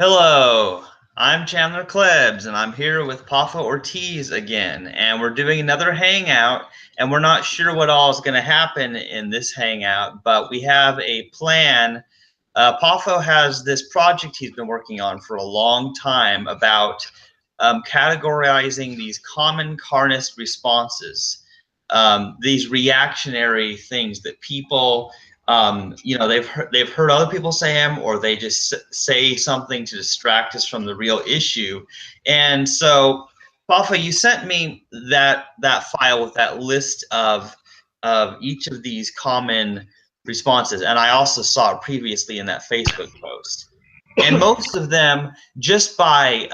Hello, I'm Chandler Klebs, and I'm here with Pafa Ortiz again, and we're doing another hangout, and we're not sure what all is going to happen in this hangout, but we have a plan. Pafo has this project he's been working on for a long time about categorizing these common Carnist responses, these reactionary things that people they've heard other people say them, or they just say something to distract us from the real issue. And so, Pafa, you sent me that file with that list of each of these common responses, and I also saw it previously in that Facebook post. And most of them, just by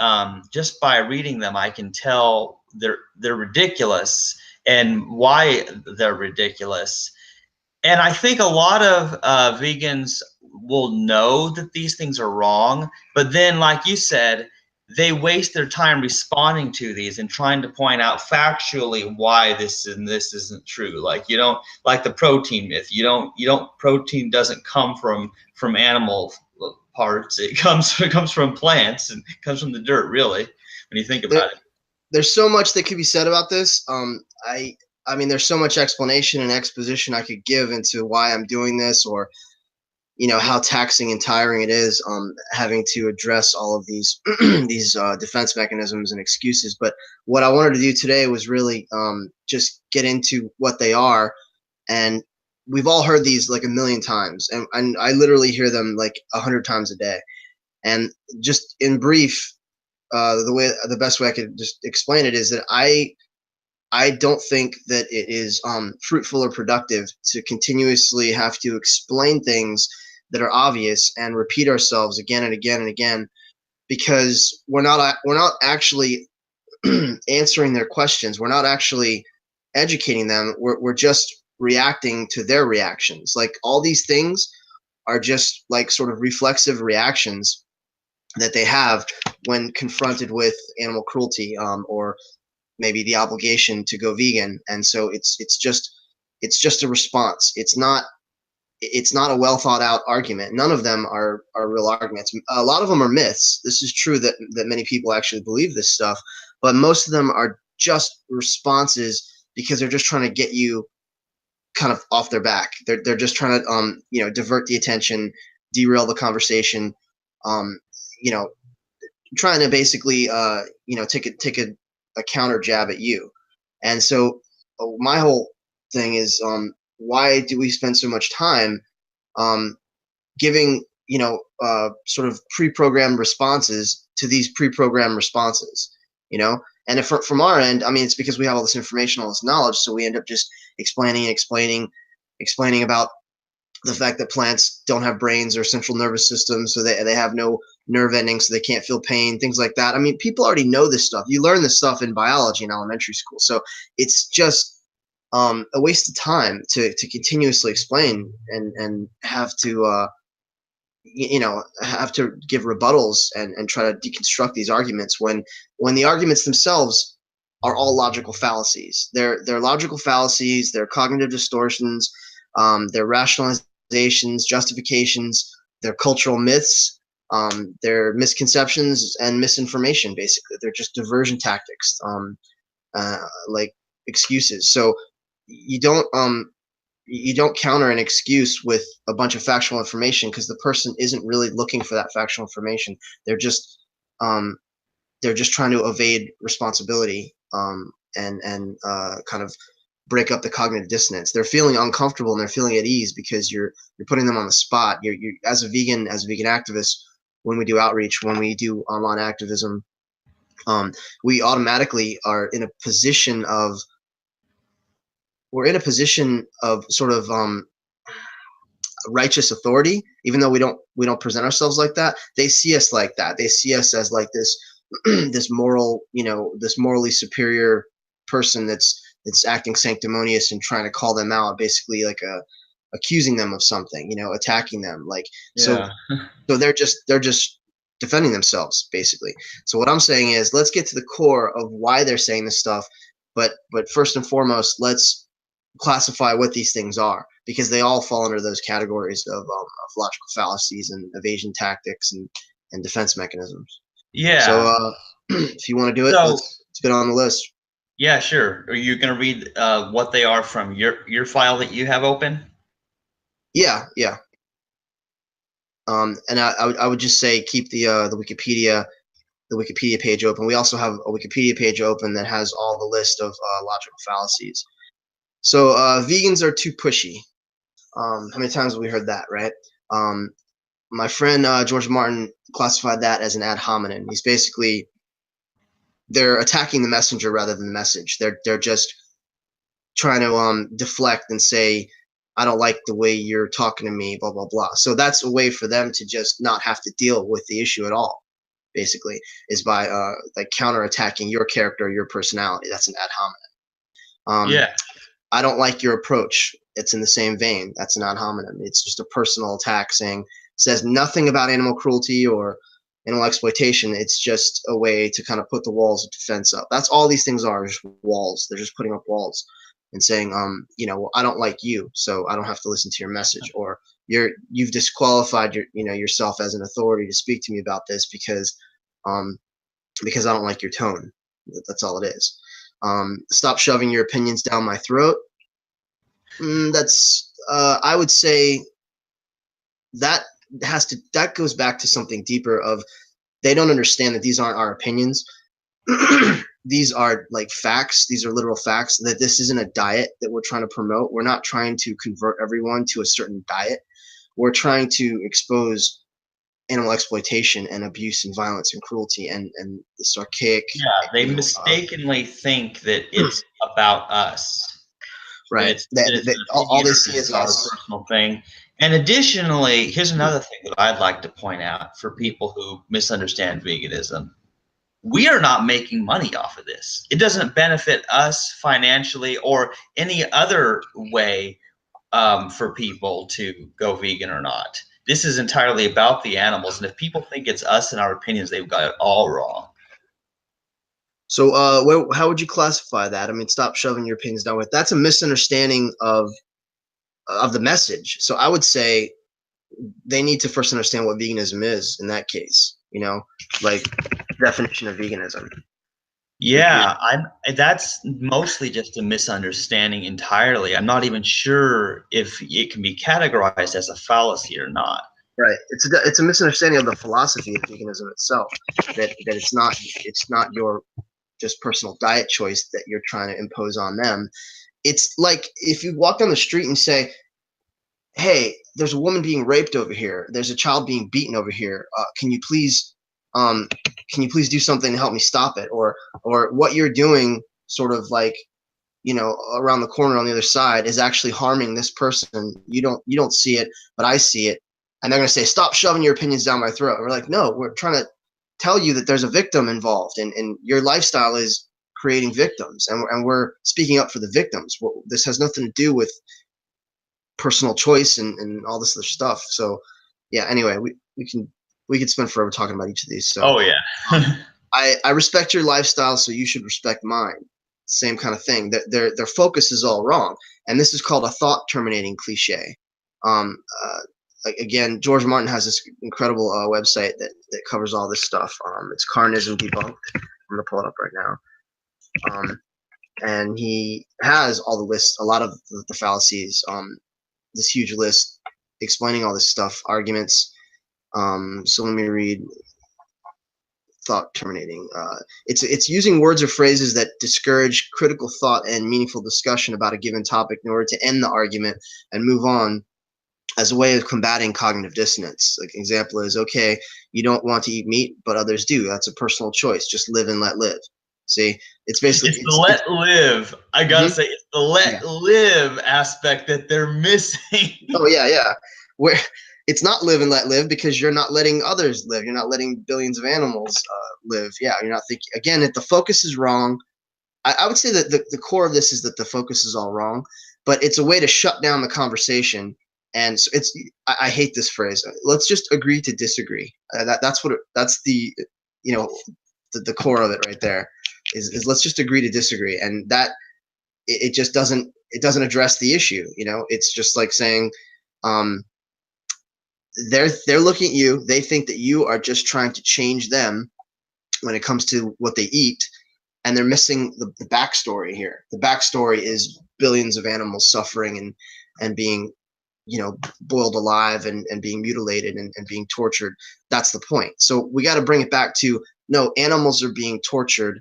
reading them, I can tell they're ridiculous and why they're ridiculous. And I think a lot of vegans will know that these things are wrong, but then, like you said, they waste their time responding to these and trying to point out factually why this and this isn't true. Like, you don't, like the protein myth. You don't protein doesn't come from animal parts. It comes from plants, and it comes from the dirt, really, when you think about it. There's so much that could be said about this. I mean, there's so much explanation and exposition I could give into why I'm doing this, or how taxing and tiring it is, having to address all of these these defense mechanisms and excuses. But what I wanted to do today was really just get into what they are. And we've all heard these like a million times, and I literally hear them like 100 times a day. And just in brief, the best way I could just explain it is that I don't think that it is fruitful or productive to continuously have to explain things that are obvious and repeat ourselves again and again and again, because we're not actually answering their questions. We're not actually educating them. We're just reacting to their reactions. Like, all these things are just like sort of reflexive reactions that they have when confronted with animal cruelty, or maybe the obligation to go vegan. And so it's just a response. It's not a well thought out argument. None of them are real arguments. A lot of them are myths. This is true that many people actually believe this stuff, but most of them are just responses because they're just trying to get you kind of off their back. They're just trying to divert the attention, derail the conversation, um, you know, trying to basically take a counter jab at you. And so my whole thing is, why do we spend so much time um, giving sort of pre-programmed responses to these pre-programmed responses? And if from our end, I mean, it's because we have all this information, all this knowledge, so we end up just explaining about the fact that plants don't have brains or central nervous systems, so they have no nerve endings, so they can't feel pain, things like that. I mean, people already know this stuff. You learn this stuff in biology in elementary school. So it's just a waste of time to continuously explain and have to have to give rebuttals and try to deconstruct these arguments when the arguments themselves are all logical fallacies. They're logical fallacies. They're cognitive distortions. They're rationalizations, justifications. They're cultural myths. They're misconceptions and misinformation. Basically, they're just diversion tactics, like excuses. So you don't you don't counter an excuse with a bunch of factual information, because the person isn't really looking for that factual information. They're just um, they're just trying to evade responsibility, and kind of break up the cognitive dissonance. They're feeling uncomfortable and they're feeling at ease because you're putting them on the spot. You're as a vegan activist, when we do outreach, when we do online activism, we automatically are in a position of sort of righteous authority. Even though we don't present ourselves like that, they see us like that. They see us as like this this this morally superior person that's acting sanctimonious and trying to call them out, basically like accusing them of something, attacking them. Like, so Yeah. they're just defending themselves, basically. So what I'm saying is, let's get to the core of why they're saying this stuff. But first and foremost, let's classify what these things are, because they all fall under those categories of logical fallacies and evasion tactics, and defense mechanisms. So Yeah. if you want to do it, So let's get on the list. yeah, sure. Are you gonna read what they are from your file that you have open? Yeah, yeah. And I would just say keep the Wikipedia page open. We also have a Wikipedia page open that has all the list of logical fallacies. So vegans are too pushy. How many times have we heard that, right? My friend George Martin classified that as an ad hominem. He's basically they're attacking the messenger rather than the message. They're just trying to deflect and say, I don't like the way you're talking to me, blah blah blah. So that's a way for them to just not have to deal with the issue at all. Basically, is by like counterattacking your character, your personality. That's an ad hominem. Yeah. I don't like your approach. It's in the same vein. That's an ad hominem. It's just a personal attack saying says nothing about animal cruelty or animal exploitation. It's just a way to kind of put the walls of defense up. That's all these things are, just walls. They're just putting up walls and saying, well, I don't like you, so I don't have to listen to your message, or you've disqualified yourself as an authority to speak to me about this because I don't like your tone. That's all it is. Stop shoving your opinions down my throat. That's I would say that that goes back to something deeper of they don't understand that these aren't our opinions. These are like facts. These are literal facts, that this isn't a diet that we're trying to promote. We're not trying to convert everyone to a certain diet. We're trying to expose animal exploitation and abuse and violence and cruelty and this archaic, Yeah, they you know, mistakenly think that it's about us. That right. it's That, that it's that an all opinion they or see that is it's our us. personal thing. And additionally, here's another thing that I'd like to point out for people who misunderstand veganism. We are not making money off of this. It doesn't benefit us financially or any other way for people to go vegan or not. This is entirely about the animals. And if people think it's us and our opinions, they've got it all wrong. So, how would you classify that? I mean, stop shoving your opinions down with. That's a misunderstanding of the message. So, I would say they need to first understand what veganism is. In that case, like definition of veganism. Yeah, that's mostly just a misunderstanding entirely. I'm not even sure if it can be categorized as a fallacy or not. Right. It's a misunderstanding of the philosophy of veganism itself. That it's not your just personal diet choice that you're trying to impose on them. It's like if you walk down the street and say, hey, there's a woman being raped over here. There's a child being beaten over here. Um, can you please do something to help me stop it? Or what you're doing, sort of like, around the corner on the other side, is actually harming this person. You don't see it, but I see it, and they're gonna say, stop shoving your opinions down my throat. And we're like, no, we're trying to tell you that there's a victim involved, and your lifestyle is creating victims, and we're speaking up for the victims. Well, this has nothing to do with personal choice and all this other stuff. So yeah, anyway, we could spend forever talking about each of these. So Oh yeah. I respect your lifestyle, so you should respect mine. Same kind of thing. Their focus is all wrong, and this is called a thought terminating cliche. Um, Again, George Martin has this incredible website that covers all this stuff. It's Carnism Debunked. I'm gonna pull it up right now. And he has all the lists, a lot of the fallacies. This huge list explaining all this stuff, arguments. So let me read thought terminating. It's using words or phrases that discourage critical thought and meaningful discussion about a given topic in order to end the argument and move on, as a way of combating cognitive dissonance. Like, an example is, okay, you don't want to eat meat, but others do. That's a personal choice. Just live and let live. See, it's basically It's the let live. I gotta say, it's the yeah. let live aspect that they're missing. Oh yeah, yeah. Where it's not live and let live, because you're not letting others live. You're not letting billions of animals live. Yeah, you're not thinking. Again, that the focus is wrong. I would say that the core of this is that the focus is all wrong, but it's a way to shut down the conversation. And so I hate this phrase. Let's just agree to disagree. That's the the core of it right there. Is let's just agree to disagree, and that it just doesn't address the issue. It's just like saying, um, they're looking at you. They think that you are just trying to change them when it comes to what they eat, and they're missing the backstory here. The backstory is billions of animals suffering and being, boiled alive and being mutilated and being tortured. That's the point. So we got to bring it back to, no, animals are being tortured.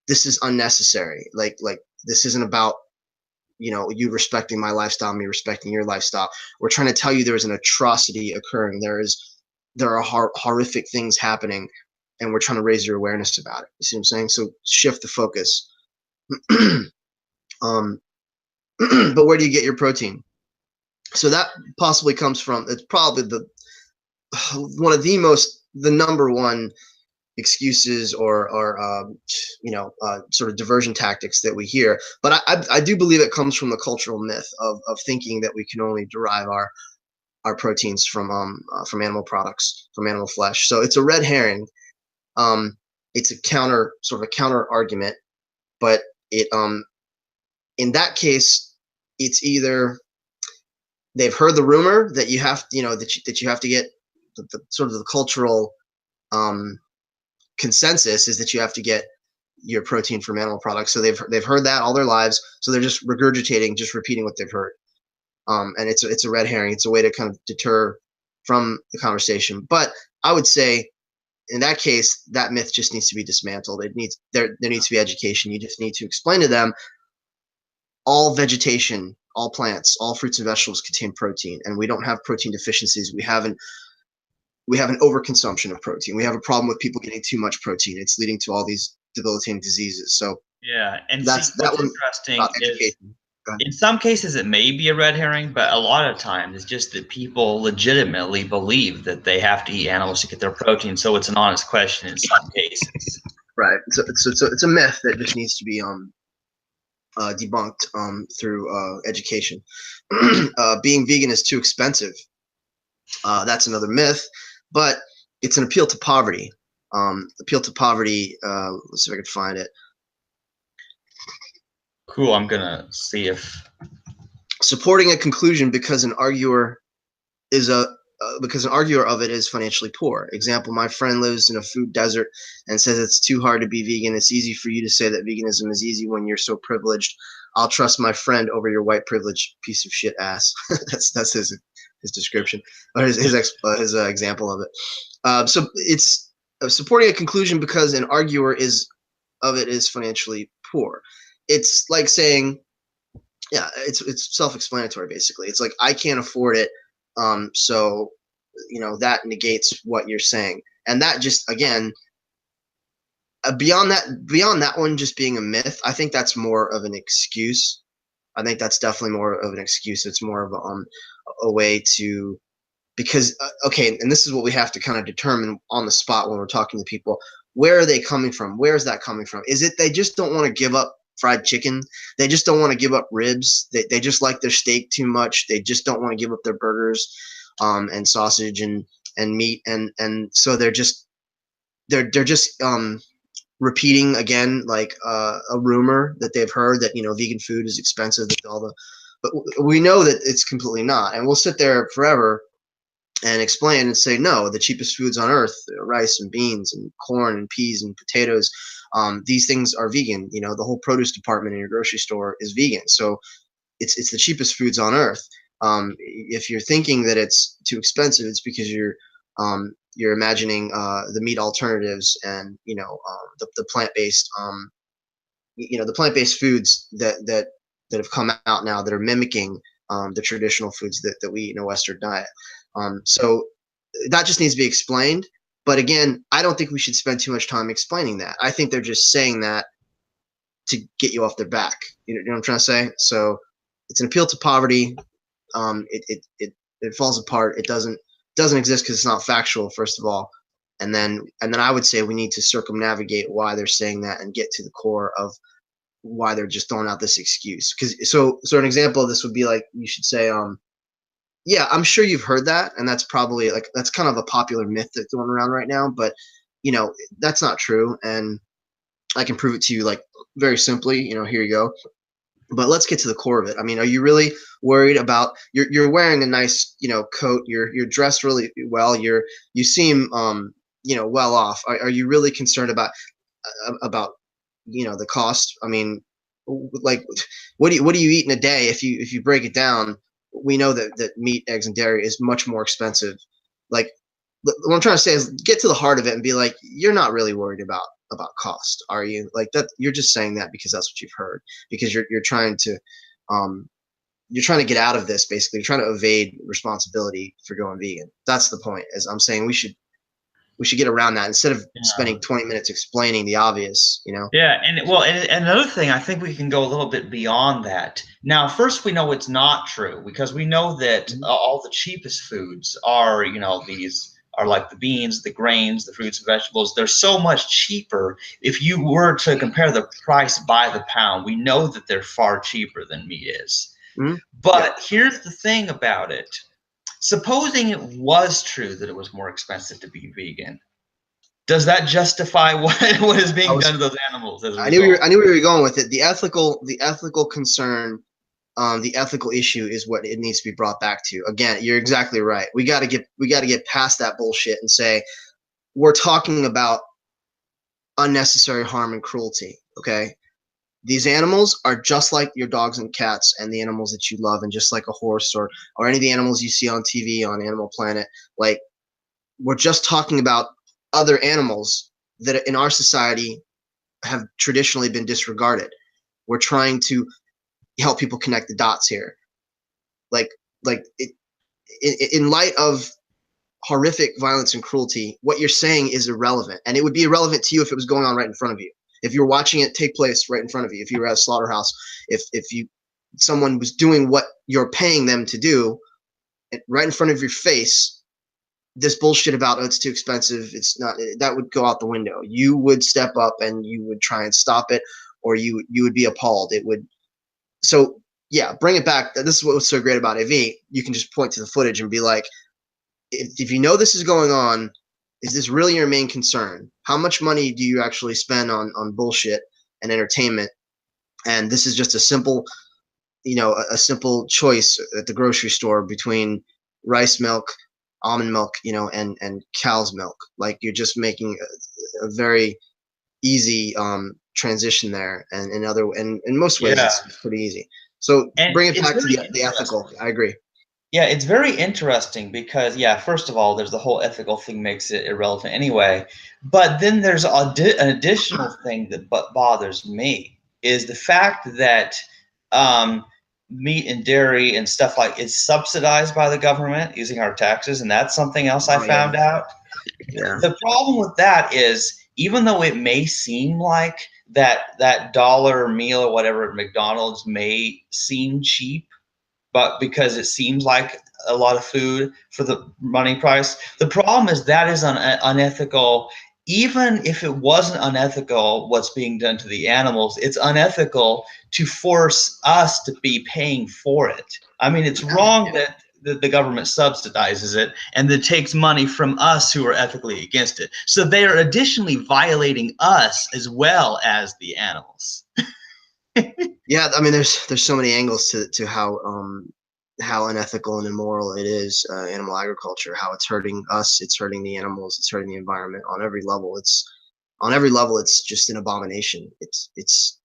This is unnecessary. Like this isn't about, you respecting my lifestyle, me respecting your lifestyle. We're trying to tell you there's an atrocity occurring. There are horrific things happening, and we're trying to raise your awareness about it. You see what I'm saying? So shift the focus. um, but where do you get your protein? So that possibly comes from, it's probably the number one excuses or sort of diversion tactics that we hear. But I do believe it comes from the cultural myth of thinking that we can only derive our proteins from animal products, from animal flesh. So it's a red herring. It's a counter argument, but it in that case, it's either they've heard the rumor that you have, that you have to get the sort of the cultural consensus is that you have to get your protein from animal products. So they've heard that all their lives. So they're just regurgitating, just repeating what they've heard. And it's a red herring. It's a way to kind of deter from the conversation. But I would say in that case, that myth just needs to be dismantled. There needs to be education. You just need to explain to them all vegetation, all plants, all fruits and vegetables contain protein, and we don't have protein deficiencies. We have an overconsumption of protein. We have a problem with people getting too much protein. It's leading to all these debilitating diseases. So Yeah, and see, that's that what's one interesting about is education. in some cases it may be a red herring, but a lot of times it's just that people legitimately believe that they have to eat animals to get their protein. So it's an honest question in some cases. Right. So it's a myth that just needs to be debunked through education. Being vegan is too expensive. That's another myth, but it's an appeal to poverty. Appeal to poverty. Let's see if I can find it. Cool. I'm gonna see if Supporting a conclusion because an arguer of it is financially poor. Example: my friend lives in a food desert and says it's too hard to be vegan. It's easy for you to say that veganism is easy when you're so privileged. I'll trust my friend over your white privileged piece of shit ass. that's his description or his example of it. So it's supporting a conclusion because an arguer is financially poor. It's like saying, yeah, it's self-explanatory. Basically, it's like I can't afford it, so that negates what you're saying, and that just again beyond that one just being a myth. I think that's more of an excuse. I think that's definitely more of an excuse. It's more of a way to, because okay, and this is what we have to kind of determine on the spot when we're talking to people. Where are they coming from? Where is that coming from? Is it they just don't want to give up fried chicken? They just don't want to give up ribs. They just like their steak too much. They just don't want to give up their burgers and sausage and meat, and so they're just repeating again like a rumor that they've heard that vegan food is expensive, that but we know that it's completely not, and we'll sit there forever and explain and say, no, the cheapest foods on earth, rice and beans and corn and peas and potatoes, these things are vegan. The whole produce department in your grocery store is vegan. So it's the cheapest foods on earth. If you're thinking that it's too expensive, it's because you're imagining the meat alternatives and the plant-based the plant-based foods that have come out now that are mimicking the traditional foods that we eat in a Western diet. So that just needs to be explained. But again, I don't think we should spend too much time explaining that. I think they're just saying that to get you off their back. You know what I'm trying to say? So it's an appeal to poverty. It falls apart. It doesn't exist because it's not factual, first of all. And then I would say we need to circumnavigate why they're saying that and get to the core of why they're just throwing out this excuse. Because so an example of this would be like, you should say, yeah, I'm sure you've heard that, and that's probably that's kind of a popular myth that's going around right now, but that's not true, and I can prove it to you like very simply. Here you go. But let's get to the core of it. I mean, are you really worried about you're wearing a nice, coat, you're dressed really well, you seem well off. Are you really concerned about the cost? I mean, like what do you eat in a day? If you break it down, we know that meat, eggs, and dairy is much more expensive. Like, what I'm trying to say is get to the heart of it and be like, you're not really worried about cost, are you? Like, that you're just saying that because that's what you've heard, because you're trying to um you're trying to get out of this. Basically, you're trying to evade responsibility for going vegan. That's the point. As I'm saying, we should get around that instead of spending 20 minutes explaining the obvious. Yeah, and well, and another thing, I think we can go a little bit beyond that. Now, first, we know it's not true because we know that Mhm. all the cheapest foods are, these are like the beans, the grains, the fruits and vegetables. They're so much cheaper. If you were to compare the price by the pound, we know that they're far cheaper than meat is. Mhm. Yep. But here's the thing about it. Supposing it was true that it was more expensive to be vegan, does that justify what is I being done was to those animals as a I knew we were, result? I knew where you were going with it. The ethical concern, the ethical issue is what it needs to be brought back to. Again, you're exactly right. We got to get past that bullshit and say we're talking about unnecessary harm and cruelty. Okay, these animals are just like your dogs and cats and the animals that you love, and just like a horse or any of the animals you see on TV on Animal Planet. Like, we're just talking about other animals that in our society have traditionally been disregarded. We're trying to help people connect the dots here. Like like in light of horrific violence and cruelty, what you're saying is irrelevant, and it would be irrelevant to you if it was going on right in front of you. If you were watching it take place right in front of you, if you were at a slaughterhouse, if someone was doing what you're paying them to do right in front of your face, this bullshit about, oh, it's too expensive, it's not, that would go out the window. You would step up and you would try and stop it, or you would be appalled. It would. So yeah, bring it back. This is what was so great about AV. You can just point to the footage and be like, if you know this is going on, is this really your main concern? How much money do you actually spend on bullshit and entertainment? And this is just a simple, a simple choice at the grocery store between rice milk, almond milk, and cow's milk. Like, you're just making a very easy transition there, and in most ways Yeah, it's pretty easy. So and bring it it's back to very the ethical. interesting. I agree. Yeah, it's very interesting because, yeah, first of all, there's the whole ethical thing makes it irrelevant anyway. But then there's an additional thing that bothers me is the fact that um, meat and dairy and stuff like is subsidized by the government using our taxes, and that's something else I Oh yeah, found out. yeah. The problem with that is, even though it may seem like that dollar meal or whatever at McDonald's may seem cheap, but because it seems like a lot of food for the money price. The problem is that is unethical. Even if it wasn't unethical, what's being done to the animals, it's unethical to force us to be paying for it. I mean, it's Yeah, wrong yeah. that the government subsidizes it and that takes money from us who are ethically against it. So they are additionally violating us as well as the animals. Yeah, I mean, there's so many angles to how unethical and immoral it is, animal agriculture. How it's hurting us, it's hurting the animals, it's hurting the environment on every level. It's just an abomination. It's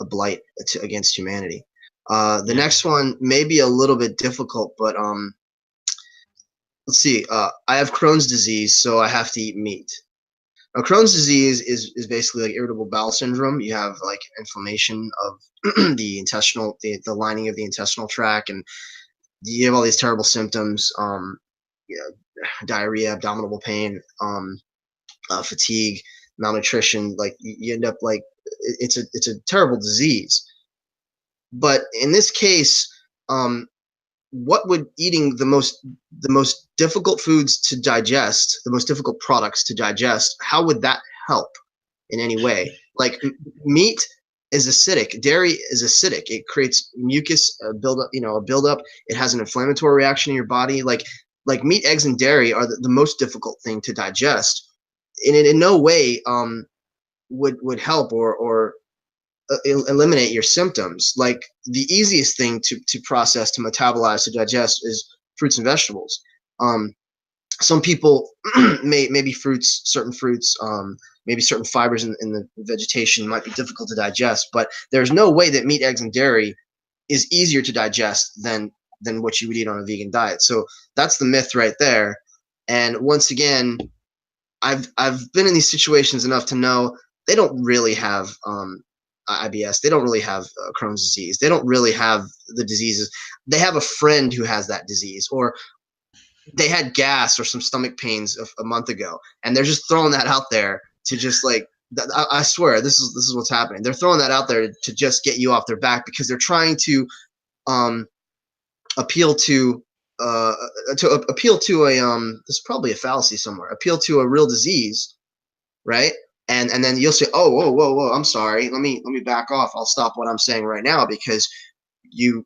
a blight against humanity. The Yeah. next one may be a little bit difficult, but let's see. I have Crohn's disease, so I have to eat meat. Now, Crohn's disease is basically like irritable bowel syndrome. You have like inflammation of the lining of the intestinal tract, and you have all these terrible symptoms. Diarrhea, abdominal pain, fatigue, malnutrition. Like, you end up like it's a terrible disease. But in this case, um, what would eating the most difficult foods to digest, the most difficult products to digest, how would that help in any way? Like, meat is acidic, dairy is acidic. It creates mucus buildup, a buildup. It has an inflammatory reaction in your body. Like meat, eggs, and dairy are the most difficult thing to digest, and it in no way would help or eliminate your symptoms. Like the easiest thing to process, to metabolize, to digest is fruits and vegetables. Some people maybe fruits, certain fruits, maybe certain fibers in the vegetation might be difficult to digest, but there's no way that meat, eggs, and dairy is easier to digest than what you would eat on a vegan diet. So that's the myth right there. And once again, I've been in these situations enough to know they don't really have IBS. They don't really have Crohn's disease. They don't really have the diseases. They have a friend who has that disease, or they had gas or some stomach pains a month ago, and they're just throwing that out there to just like. I swear, this is what's happening. They're throwing that out there to just get you off their back because they're trying to appeal to appeal to a there's probably a fallacy somewhere. Appeal to a real disease, right? And then you'll say, oh, whoa, I'm sorry. Let me back off. I'll stop what I'm saying right now because you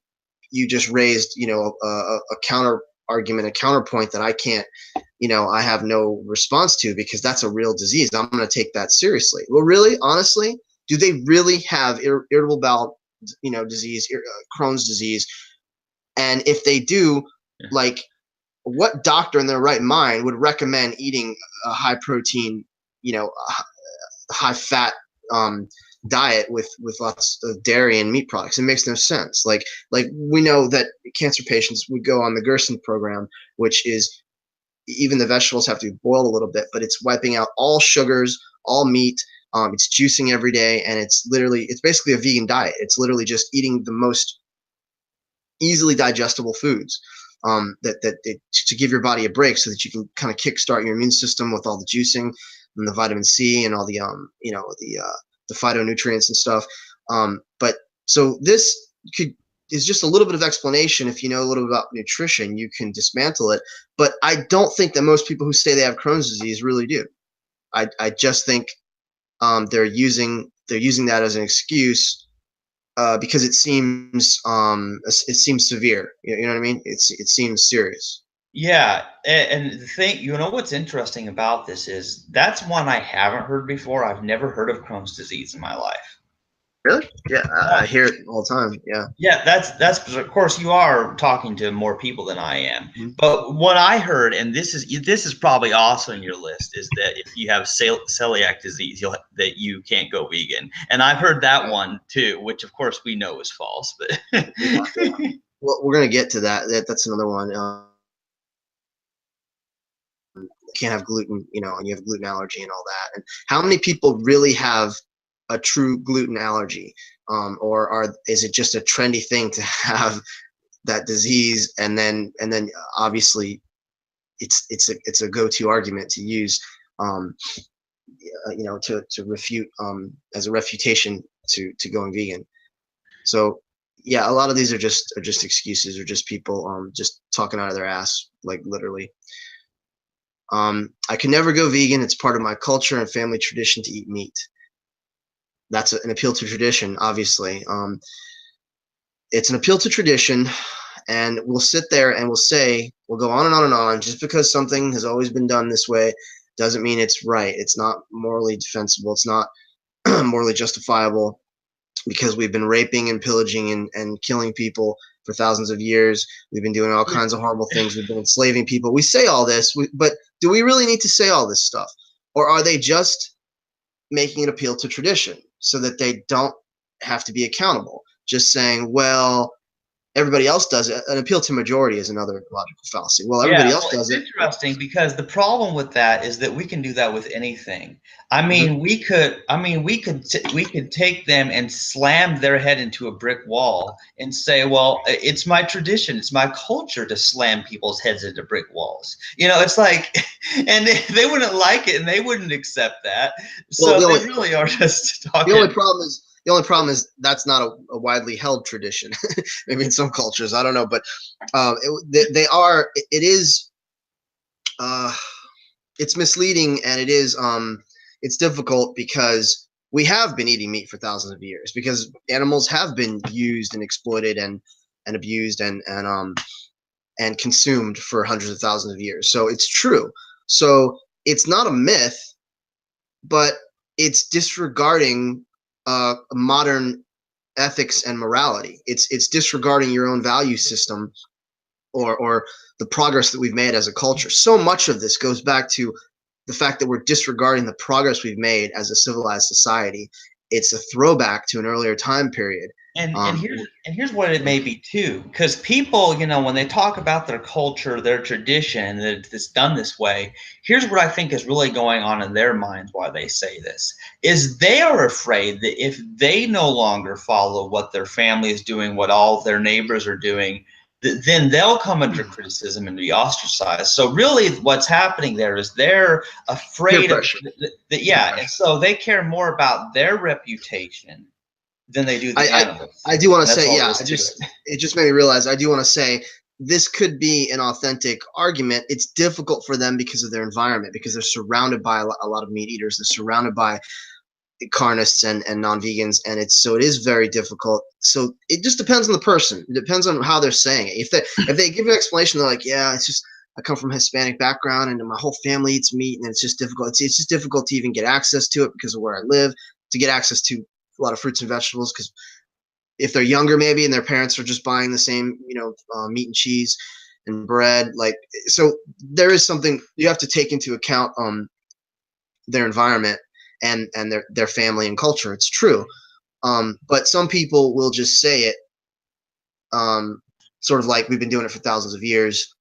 just raised a counter argument, a counterpoint that I can't, I have no response to because that's a real disease. I'm going to take that seriously. Well, really, honestly, do they really have irritable bowel, disease, Crohn's disease? And if they do, like, what doctor in their right mind would recommend eating a high protein, high fat diet with lots of dairy and meat products? It makes no sense. Like we know that cancer patients would go on the Gerson program, which is even the vegetables have to be boiled a little bit, but it's wiping out all sugars, all meat. It's juicing every day, and it's basically a vegan diet. It's literally just eating the most easily digestible foods to give your body a break so that you can kind of kickstart your immune system with all the juicing and the vitamin C and all the the phytonutrients and stuff. But so this is just a little bit of explanation. If you know a little bit about nutrition, you can dismantle it. But I don't think that most people who say they have Crohn's disease really do. I just think they're using that as an excuse because it seems severe. You know what I mean? It seems serious. Yeah, and the thing, what's interesting about this is that's one I haven't heard before. I've never heard of Crohn's disease in my life. Really? Yeah, Yeah. I hear it all the time. Yeah. Yeah, that's of course you are talking to more people than I am. Mm-hmm. But what I heard, and this is probably also in your list, is that if you have celiac disease, that you can't go vegan. And I've heard that one too, which of course we know is false. But Yeah. Well, we're gonna get to that. That's another one. Can't have gluten, and you have gluten allergy and all that. And how many people really have a true gluten allergy, or is it just a trendy thing to have that disease? And then obviously it's a go-to argument to use, to refute as a refutation to going vegan. So yeah, a lot of these are just excuses, or just people just talking out of their ass, like literally. I can never go vegan. It's part of my culture and family tradition to eat meat. That's an appeal to tradition, obviously. It's an appeal to tradition, and we'll sit there and we'll go on and on and on. Just because something has always been done this way doesn't mean it's right. It's not morally defensible. It's not morally justifiable, because we've been raping and pillaging and killing people for thousands of years. We've been doing all kinds of horrible things. We've been enslaving people. We say all this, but do we really need to say all this stuff? Or are they just making an appeal to tradition so that they don't have to be accountable? Just saying, well, everybody else does it. An appeal to majority is another logical fallacy. Well, everybody else does it. It's interesting because the problem with that is that we can do that with anything. I mean, we could take them and slam their head into a brick wall and say, well, it's my tradition, it's my culture to slam people's heads into brick walls. It's like, and they wouldn't like it and they wouldn't accept that. So they really are just talking. The only problem is that's not a widely held tradition. Maybe in some cultures, I don't know, but they are. It is. It's misleading, and it is. It's difficult because we have been eating meat for thousands of years, because animals have been used and exploited and abused and consumed for hundreds of thousands of years. So it's true. So it's not a myth, but it's disregarding modern ethics and morality. It's disregarding your own value system or the progress that we've made as a culture. So much of this goes back to the fact that we're disregarding the progress we've made as a civilized society. It's a throwback to an earlier time period. And here's what it may be too, because people, when they talk about their culture, their tradition, that it's done this way, here's what I think is really going on in their minds why they say this, is they are afraid that if they no longer follow what their family is doing, what all their neighbors are doing, then they'll come under criticism and be ostracized. So really what's happening there is they're afraid of that, yeah, and so they care more about their reputation than they do the animals. I do want to That's say, all yeah, there is to it. it just made me realize I do want to say this could be an authentic argument. It's difficult for them because of their environment, because they're surrounded by a lot of meat eaters. They're surrounded by carnists and non-vegans, and it is very difficult. So it just depends on the person. It depends on how they're saying it. If they give an explanation, they're like, yeah, it's just I come from a Hispanic background and my whole family eats meat, and it's just difficult. It's just difficult to even get access to it because of where I live, to get access to a lot of fruits and vegetables, because if they're younger maybe and their parents are just buying the same meat and cheese and bread, like, so there is something you have to take into account, their environment and their family and culture. It's true, but some people will just say it, sort of like we've been doing it for thousands of years.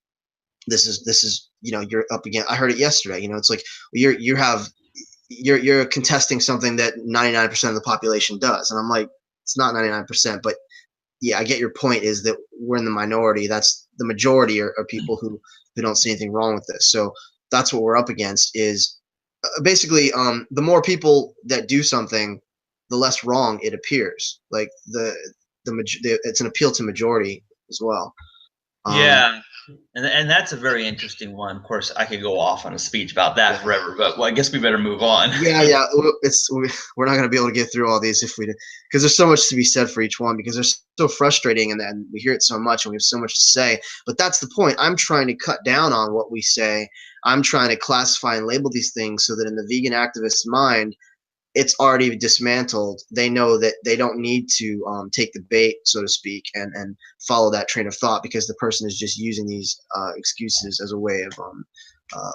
This is you're up again. I heard it yesterday. It's like you're contesting something that 99% of the population does, and I'm like, it's not 99%, but yeah, I get your point. Is that we're in the minority? That's the majority are people who don't see anything wrong with this. So that's what we're up against. Is basically, the more people that do something, the less wrong it appears. Like it's an appeal to majority as well. Yeah, and that's a very interesting one. Of course, I could go off on a speech about that forever, but well, I guess we better move on. Yeah. We're not going to be able to get through all these if we do, because there's so much to be said for each one, because they're so frustrating, and then we hear it so much and we have so much to say. But that's the point. I'm trying to cut down on what we say. I'm trying to classify and label these things so that in the vegan activist's mind, it's already dismantled. They know that they don't need to take the bait, so to speak, and follow that train of thought, because the person is just using these excuses as a way of uh,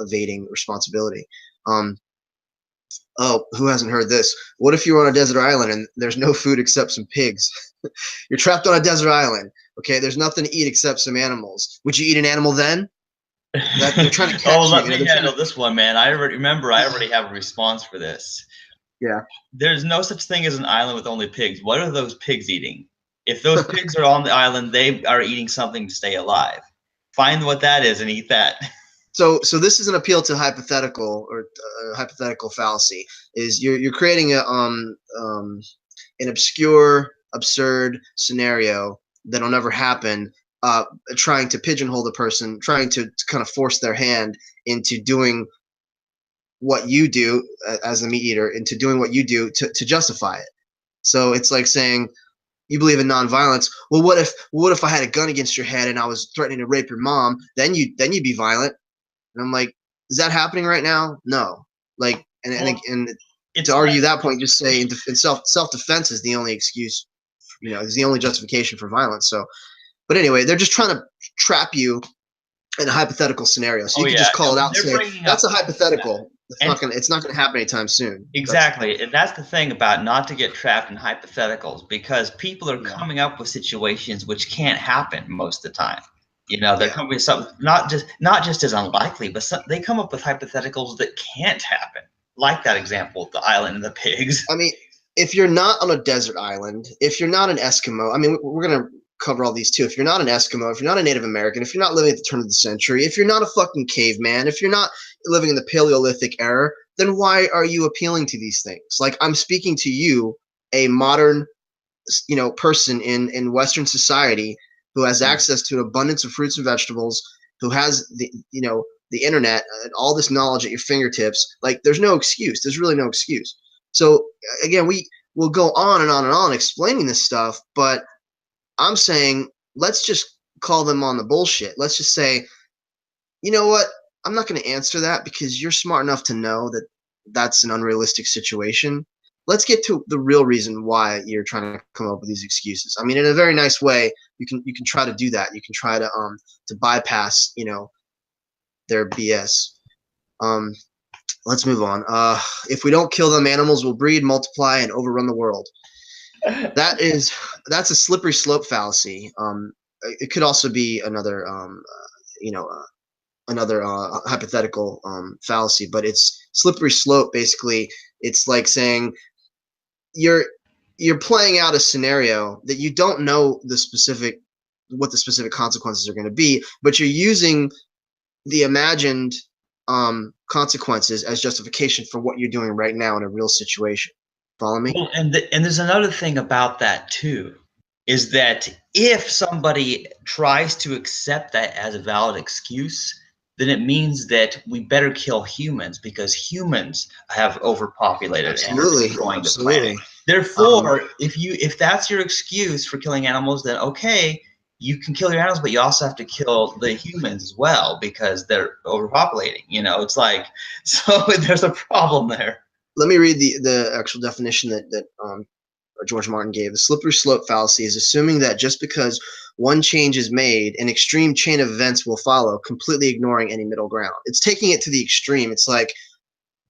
evading responsibility. Oh, who hasn't heard this? What if you're on a desert island and there's no food except some pigs? You're trapped on a desert island. Okay, there's nothing to eat except some animals. Would you eat an animal then? They're trying to catch Let you. me handle this one, man. I already have a response for this. Yeah. There's no such thing as an island with only pigs. What are those pigs eating? If those pigs are on the island, they are eating something to stay alive. Find what that is and eat that. So this is an appeal to hypothetical or hypothetical fallacy. Is you're creating an obscure, absurd scenario that'll never happen, trying to pigeonhole the person, trying to kind of force their hand into doing what you do as a meat eater, into doing what you do to justify it. So it's like saying you believe in nonviolence. Well, what if I had a gun against your head and I was threatening to rape your mom? Then you'd be violent. And I'm like, is that happening right now? No. Like, and to argue that point, just say self defense is the only excuse, is the only justification for violence. So, but anyway, they're just trying to trap you in a hypothetical scenario. So you can just call it out and say that's a hypothetical. It's not gonna happen anytime soon. Exactly, and that's the thing about not to get trapped in hypotheticals, because people are coming up with situations which can't happen most of the time. They're coming with something not just as unlikely, but they come up with hypotheticals that can't happen, like that example with the island and the pigs. I mean, if you're not on a desert island, if you're not an Eskimo, I mean, we're gonna cover all these too. If you're not an Eskimo, if you're not a Native American, if you're not living at the turn of the century, if you're not a fucking caveman, if you're not living in the Paleolithic era, then why are you appealing to these things? Like, I'm speaking to you, a modern, person in Western society who has access to an abundance of fruits and vegetables, who has the internet and all this knowledge at your fingertips. Like, there's no excuse. There's really no excuse. So again, we will go on and on and on explaining this stuff, but I'm saying let's just call them on the bullshit. Let's just say, you know what? I'm not going to answer that because you're smart enough to know that that's an unrealistic situation. let's get to the real reason why you're trying to come up with these excuses. I mean, in a very nice way, you can try to do that. You can try to bypass, their BS. Um, let's move on. If we don't kill them, animals will breed, multiply, and overrun the world. That's a slippery slope fallacy. It could also be another, you know, another hypothetical fallacy, but it's slippery slope. Basically, it's like saying you're you're playing out a scenario that you don't know what the specific consequences are going to be, but you're using the imagined consequences as justification for what you're doing right now in a real situation. Follow me? Well, and there's another thing about that too, is that if somebody tries to accept that as a valid excuse, then it means that we better kill humans because humans have overpopulated and are Absolutely, destroying the planet. absolutely. Therefore, if that's your excuse for killing animals, then okay, you can kill your animals, but you also have to kill the humans as well because they're overpopulating. It's like so there's a problem there. Let me read the actual definition that George Martin gave. The slippery slope fallacy is assuming that just because one change is made, an extreme chain of events will follow, completely ignoring any middle ground. It's taking it to the extreme. It's like,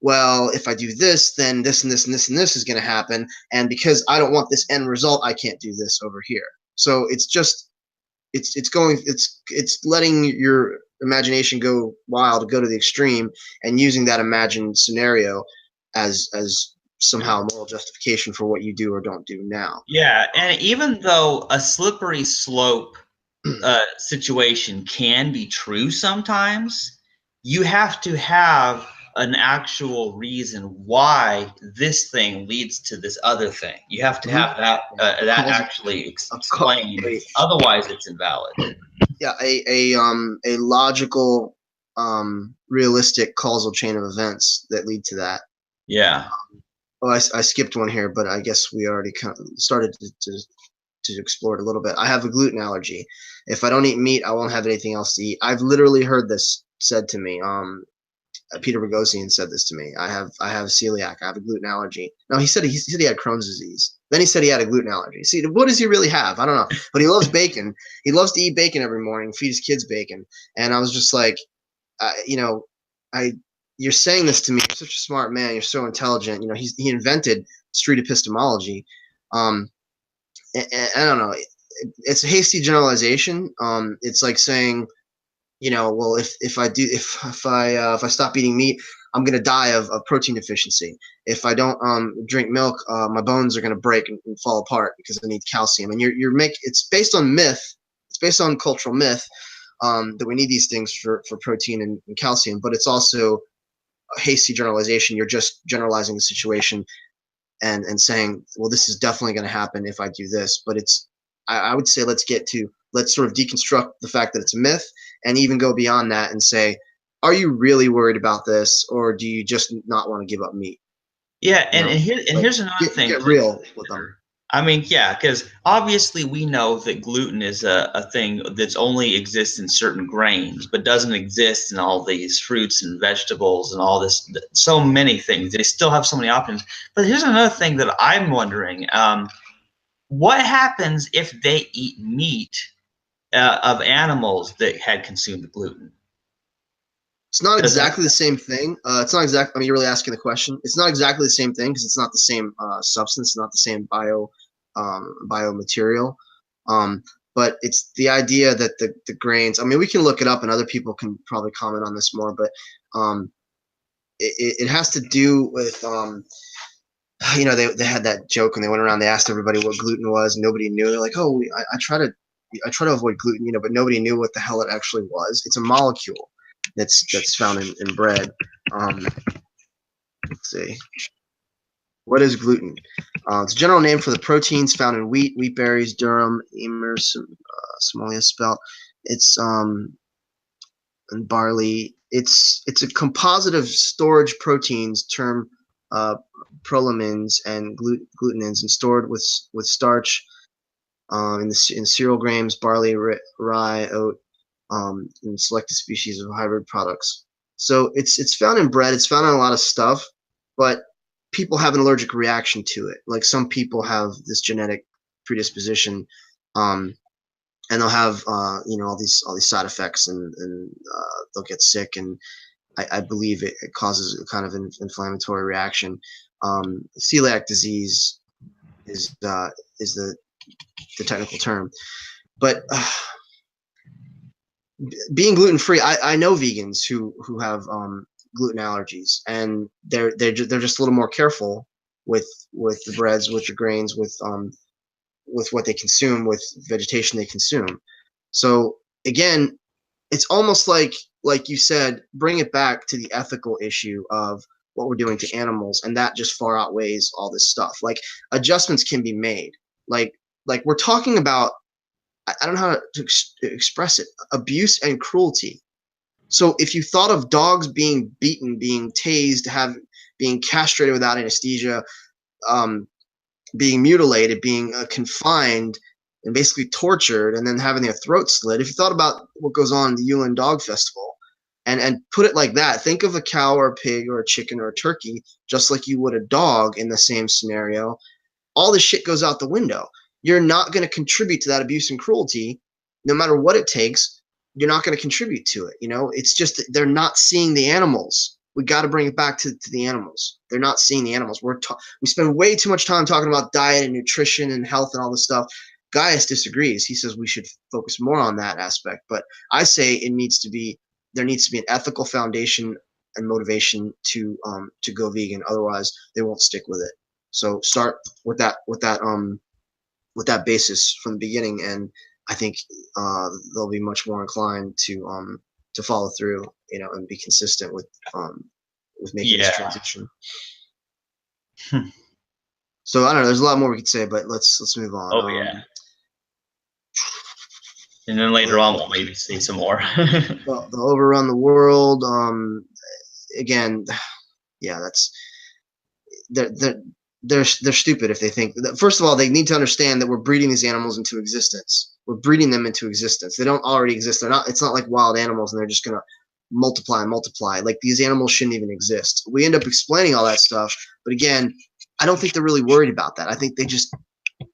well, if I do this, then this and this and this and this is going to happen, and because I don't want this end result, I can't do this over here. So it's letting your imagination go wild, go to the extreme, and using that imagined scenario as somehow a moral justification for what you do or don't do now. Yeah, and even though a slippery slope situation can be true sometimes, you have to have an actual reason why this thing leads to this other thing. You have to have that actually explained. Otherwise, it's invalid. Yeah, a logical, realistic causal chain of events that lead to that. Yeah. Oh, I skipped one here, but I guess we already kind of started to explore it a little bit. I have a gluten allergy. If I don't eat meat, I won't have anything else to eat. I've literally heard this said to me. Peter Boghossian said this to me. I have celiac. I have a gluten allergy. No, he said he had Crohn's disease. Then he said he had a gluten allergy. See, what does he really have? I don't know. But he loves bacon. He loves to eat bacon every morning, feed his kids bacon. And I was just like, I you're saying this to me. You're such a smart man. You're so intelligent. He invented street epistemology. I don't know. It's a hasty generalization. It's like saying, well, if I stop eating meat, I'm gonna die of protein deficiency. If I don't drink milk, my bones are gonna break and fall apart because I need calcium. And it's based on myth. It's based on cultural myth that we need these things for protein and calcium. But it's also a hasty generalization. You're just generalizing the situation and saying, well, this is definitely going to happen if I do this. But I would say let's sort of deconstruct the fact that it's a myth and even go beyond that and say, are you really worried about this, or do you just not want to give up meat? Yeah, here's another thing. Get real with them. I mean, yeah, because obviously we know that gluten is a thing that's only exists in certain grains, but doesn't exist in all these fruits and vegetables and all this, so many things. They still have so many options. But here's another thing that I'm wondering. What happens if they eat meat of animals that had consumed gluten? It's not exactly the same thing. It's not exactly. I mean, you're really asking the question. It's not exactly the same thing because it's not the same substance, not the same biomaterial. But it's the idea that the grains. I mean, we can look it up, and other people can probably comment on this more. But it has to do with they had that joke and they went around. They asked everybody what gluten was. And nobody knew. They're like, oh, I try to avoid gluten, but nobody knew what the hell it actually was. It's a molecule that's found in bread. Let's see. What is gluten? It's a general name for the proteins found in wheat, wheat berries, durum, emmer, Somalia spelt. It's and barley. It's a composite of storage proteins termed prolamins and glutenins, and stored with starch in cereal grains, barley, rye, oat, and selected species of hybrid products. So it's found in bread. It's found in a lot of stuff, but people have an allergic reaction to it. Like some people have this genetic predisposition, and they'll have all these side effects, and they'll get sick, and I believe it causes a kind of inflammatory reaction. Celiac disease is the technical term, but being gluten free, I know vegans who have gluten allergies, and they're just a little more careful with the breads, with the grains, with what they consume, with vegetation they consume. So again, it's almost like you said, bring it back to the ethical issue of what we're doing to animals, and that just far outweighs all this stuff. Like adjustments can be made. Like we're talking about, I don't know how to express it, abuse and cruelty. So if you thought of dogs being beaten, being tased, being castrated without anesthesia, being mutilated, being confined, and basically tortured, and then having their throats slit, if you thought about what goes on in the Yulin Dog Festival, and put it like that, think of a cow or a pig or a chicken or a turkey, just like you would a dog in the same scenario. All this shit goes out the window. You're not going to contribute to that abuse and cruelty, no matter what it takes. You're not going to contribute to it. It's just that they're not seeing the animals. We got to bring it back to the animals. They're not seeing the animals. We spend way too much time talking about diet and nutrition and health and all this stuff. Gaius disagrees. He says we should focus more on that aspect. But I say there needs to be an ethical foundation and motivation to go vegan. Otherwise, they won't stick with it. So start with that basis from the beginning, and I think they'll be much more inclined to follow through, and be consistent with making this transition. So I don't know. There's a lot more we could say, but let's move on. Oh yeah. And then later on, we'll maybe see some more. They'll overrun the world. Again, yeah, they're stupid if they think that. First of all, they need to understand that we're breeding these animals into existence. We're breeding them into existence. They don't already exist. It's not like wild animals and they're just gonna multiply and multiply. Like these animals shouldn't even exist. We end up explaining all that stuff, but again, I don't think they're really worried about that. I think they just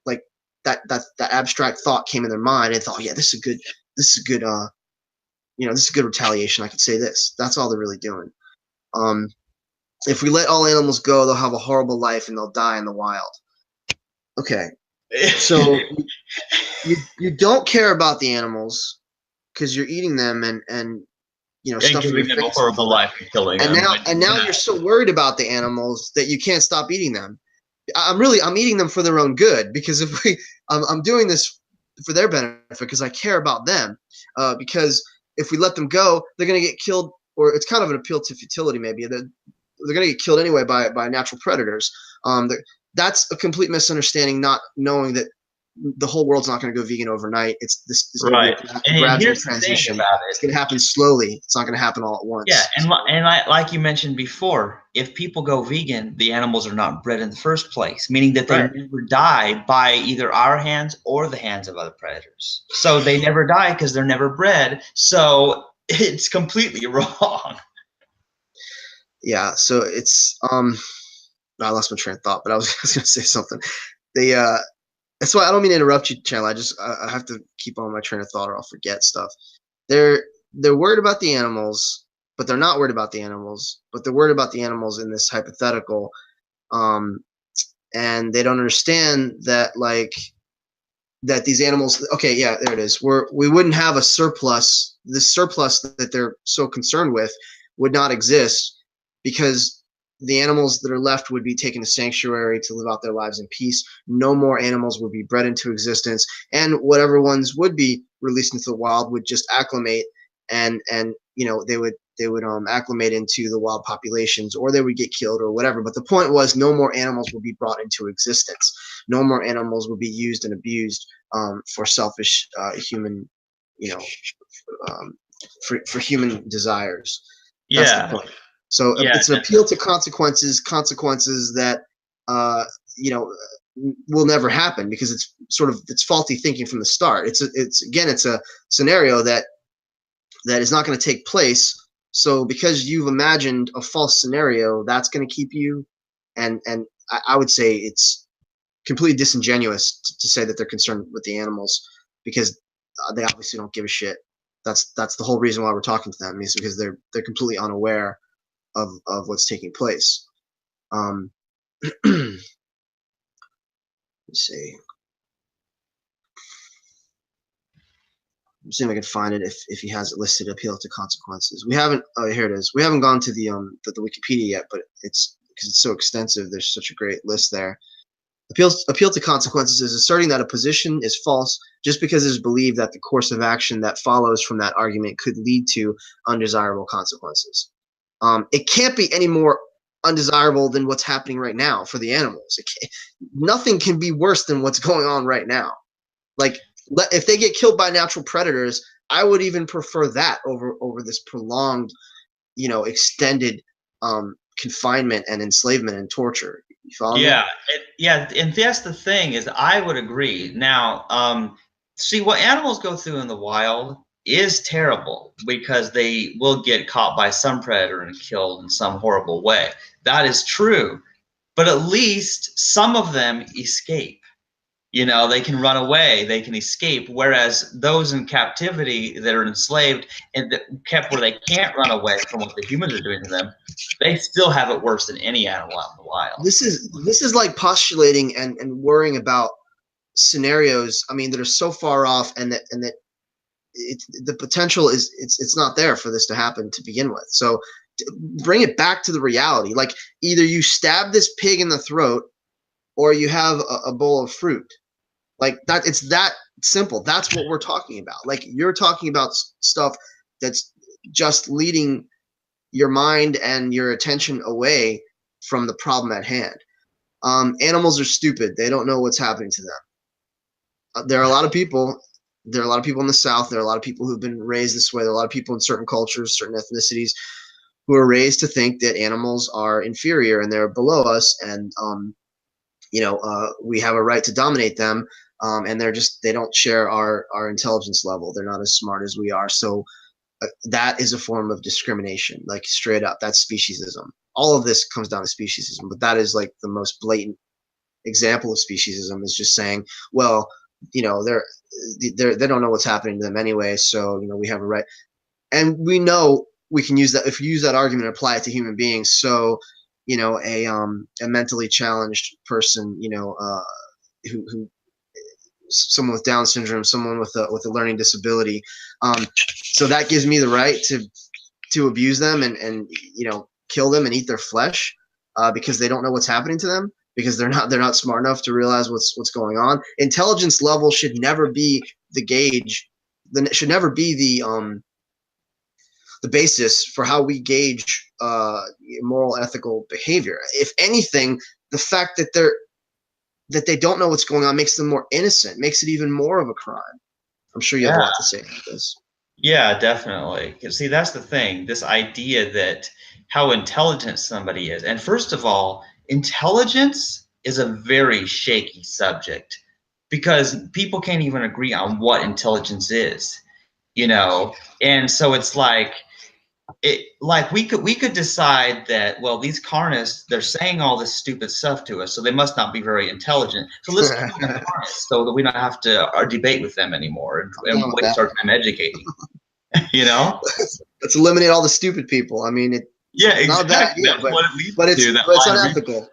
like that abstract thought came in their mind and thought, oh, yeah, this is good retaliation. I could say this. That's all they're really doing. If we let all animals go, they'll have a horrible life and they'll die in the wild. Okay. So you don't care about the animals because you're eating them and stuffing giving them a horrible life and killing them. And now you're so worried about the animals that you can't stop eating them. I'm eating them for their own good, because I'm doing this for their benefit because I care about them. Because if we let them go, they're going to get killed, or it's kind of an appeal to futility maybe. They're going to get killed anyway by natural predators. That's a complete misunderstanding, not knowing that the whole world's not going to go vegan overnight. It's this right. And gradual transition. It's going to happen slowly. It's not going to happen all at once. Yeah, and like you mentioned before, if people go vegan, the animals are not bred in the first place, meaning that they never die by either our hands or the hands of other predators. So they never die because they're never bred. So it's completely wrong. Yeah, so it's I lost my train of thought, but I was going to say something. That's why I don't mean to interrupt you, Chandler. I have to keep on my train of thought or I'll forget stuff. They're worried about the animals, but they're not worried about the animals. But they're worried about the animals in this hypothetical, and they don't understand that that these animals. Okay, yeah, there it is. We wouldn't have a surplus. This surplus that they're so concerned with would not exist, because the animals that are left would be taken to sanctuary to live out their lives in peace. No more animals would be bred into existence, and whatever ones would be released into the wild would just acclimate, and they would acclimate into the wild populations, or they would get killed or whatever. But the point was, no more animals would be brought into existence. No more animals would be used and abused for selfish human, for human desires. That's the point. So it's an appeal to consequences that will never happen, because it's faulty thinking from the start. It's a scenario that is not going to take place. So because you've imagined a false scenario, that's going to keep you and I would say it's completely disingenuous to say that they're concerned with the animals, because they obviously don't give a shit. That's the whole reason why we're talking to them, is because they're completely unaware of what's taking place. Let's see. I'm seeing if I can find it if he has it listed. Appeal to consequences. We haven't. Oh, here it is. We haven't gone to the Wikipedia yet, but it's because it's so extensive. There's such a great list there. Appeal to consequences is asserting that a position is false just because it is believed that the course of action that follows from that argument could lead to undesirable consequences. It can't be any more undesirable than what's happening right now for the animals. Nothing can be worse than what's going on right now. Like, if they get killed by natural predators, I would even prefer that over this prolonged, extended confinement and enslavement and torture. You follow me? Yeah, and that's the thing is I would agree. Now, see what animals go through in the wild is terrible because they will get caught by some predator and killed in some horrible way. That is true, but at least some of them escape. They can run away, they can escape, whereas those in captivity that are enslaved and kept where they can't run away from what the humans are doing to them, they still have it worse than any animal out in the wild. This is like postulating and worrying about scenarios, I mean, that are so far off, and that the potential is it's not there for this to happen to begin with. So bring it back to the reality. Like, either you stab this pig in the throat or you have a bowl of fruit. Like that, it's that simple. That's what we're talking about. Like, you're talking about stuff that's just leading your mind and your attention away from the problem at hand. Animals are stupid. They don't know what's happening to them. There are a lot of people. There are a lot of people in the South. There are a lot of people who've been raised this way. There are a lot of people in certain cultures, certain ethnicities, who are raised to think that animals are inferior and they're below us, and we have a right to dominate them. And they don't share our intelligence level. They're not as smart as we are. So that is a form of discrimination, like, straight up. That's speciesism. All of this comes down to speciesism, but that is like the most blatant example of speciesism, is just saying, well, they don't know what's happening to them anyway, so we have a right. And we know we can use that, if you use that argument and apply it to human beings. So a mentally challenged person, who someone with Down syndrome, someone with a learning disability, so that gives me the right to abuse them and kill them and eat their flesh, because they don't know what's happening to them, because they're not smart enough to realize what's going on. Intelligence level should never be the gauge. Should never be the basis for how we gauge moral, ethical behavior. If anything, the fact that they don't know what's going on makes them more innocent, makes it even more of a crime. I'm sure you have a lot to say about this. Yeah, definitely. 'Cause see, that's the thing. This idea that how intelligent somebody is. And first of all, intelligence is a very shaky subject because people can't even agree on what intelligence is, And so it's like we could decide that, well, these Carnists, they're saying all this stupid stuff to us, so they must not be very intelligent. So let's kill the Carnists so that we don't have to debate with them anymore and waste our time educating. Let's eliminate all the stupid people. I mean, Yeah, it's not a bad idea, but it's unethical.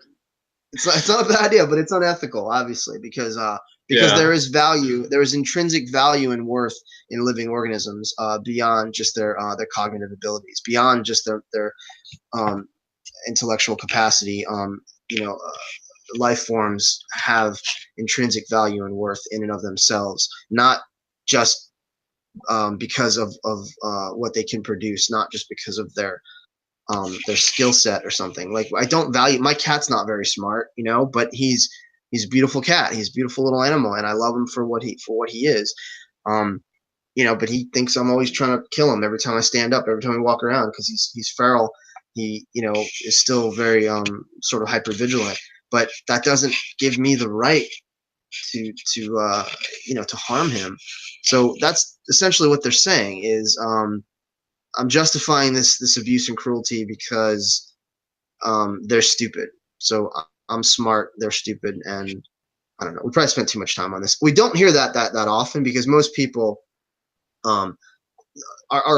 It's not a bad idea, but it's unethical, obviously, because there is value, there is intrinsic value and worth in living organisms, beyond just their cognitive abilities, beyond just their intellectual capacity. Life forms have intrinsic value and worth in and of themselves, not just because of what they can produce, not just because of their skill set or something. Like, I don't value my cat's not very smart, but he's a beautiful cat. He's a beautiful little animal, and I love him for what he is. But he thinks I'm always trying to kill him every time I stand up, every time we walk around, because he's feral. He is still very sort of hyper vigilant, but that doesn't give me the right to harm him. So that's essentially what they're saying, is I'm justifying this abuse and cruelty because they're stupid. So I'm smart, they're stupid, and I don't know. We probably spent too much time on this. We don't hear that often because most people are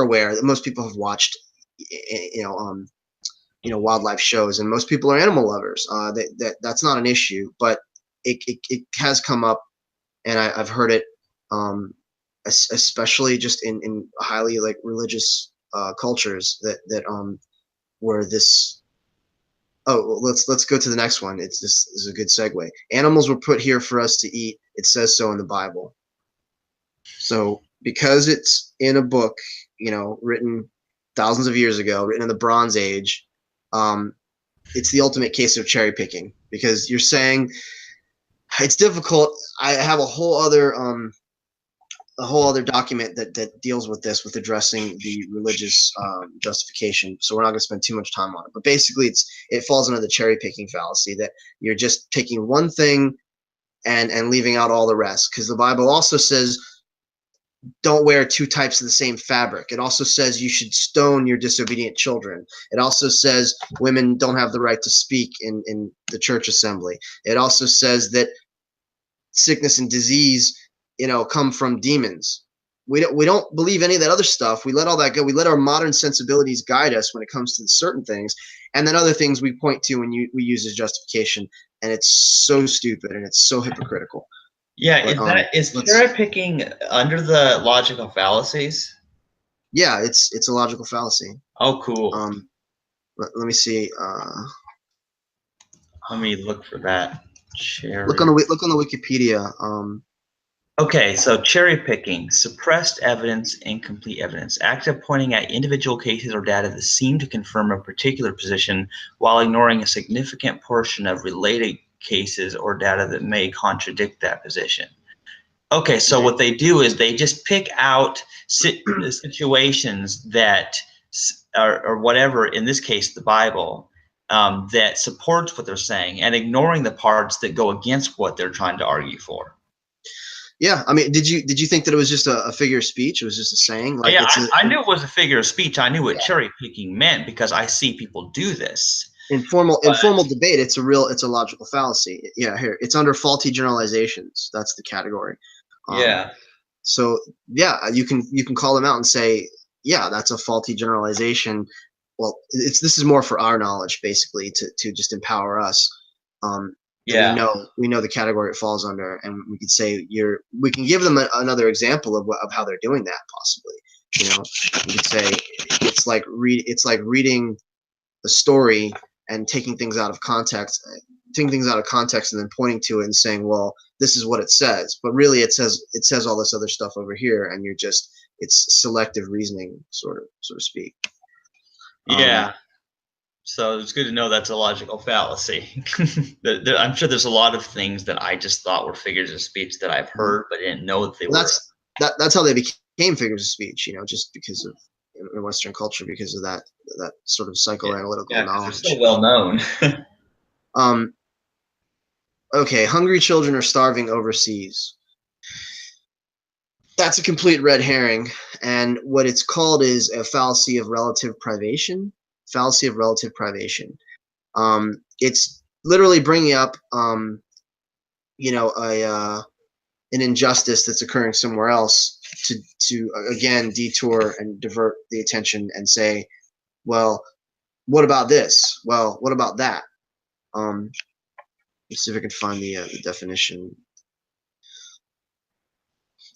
aware that most people have watched, you know, wildlife shows, and most people are animal lovers. That's not an issue, but it has come up, and I've heard it, especially just in highly like religious cultures that where this. Oh, well, let's go to the next one. This is a good segue. Animals were put here for us to eat. It says so in the Bible. So because it's in a book, written thousands of years ago, written in the Bronze Age, um, it's the ultimate case of cherry picking because you're saying it's difficult. I have a whole other document that deals with this, with addressing the religious justification. So we're not going to spend too much time on it. But basically, it falls under the cherry picking fallacy that you're just picking one thing and leaving out all the rest. Because the Bible also says don't wear two types of the same fabric. It also says you should stone your disobedient children. It also says women don't have the right to speak in the church assembly. It also says that sickness and disease, come from demons. We don't believe any of that other stuff. We let all that go. We let our modern sensibilities guide us when it comes to certain things, and then other things we point to and we use as justification. And it's so stupid and it's so hypocritical. Yeah, But, is cherry picking under the logical fallacies? Yeah, it's a logical fallacy. Oh, cool. Let me see. Let me look for that. Look Cherry. on the Wikipedia. Okay, so cherry picking, suppressed evidence, incomplete evidence, act of pointing at individual cases or data that seem to confirm a particular position while ignoring a significant portion of related cases or data that may contradict that position. Okay, so what they do is they just pick out situations that or whatever, in this case, the Bible, that supports what they're saying and ignoring the parts that go against what they're trying to argue for. Yeah, I mean, did you think that it was just a figure of speech? It was just a saying? Like, Yeah, I knew it was a figure of speech. I knew what cherry picking meant because I see people do this. Informal debate. It's a logical fallacy. Yeah, here it's under faulty generalizations. That's the category. Yeah. So yeah, you can call them out and say, yeah, that's a faulty generalization. Well, this is more for our knowledge, basically, to just empower us. Yeah. We know the category it falls under, and we could say we can give them another example of how they're doing that, possibly. We could say it's like reading the story and taking things out of context, and then pointing to it and saying, well, this is what it says, but really it says all this other stuff over here, and it's selective reasoning, sort of speak. Yeah. So it's good to know that's a logical fallacy. I'm sure there's a lot of things that I just thought were figures of speech that I've heard, but didn't know that they were. That's how they became figures of speech, just because of in Western culture, because of that sort of psychoanalytical knowledge. They're so well known. Okay, hungry children are starving overseas. That's a complete red herring, and what it's called is a fallacy of relative privation. Fallacy of relative privation. It's literally bringing up, an injustice that's occurring somewhere else to again detour and divert the attention and say, well, what about this? Well, what about that? Let's see if I can find the definition.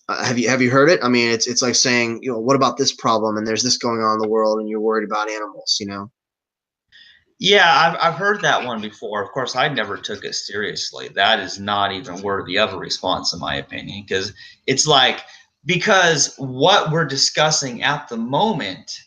Have you heard it? I mean, it's like saying, what about this problem? And there's this going on in the world, and you're worried about animals. Yeah, I've heard that one before. Of course, I never took it seriously. That is not even worthy of a response, in my opinion, because it's like, because what we're discussing at the moment,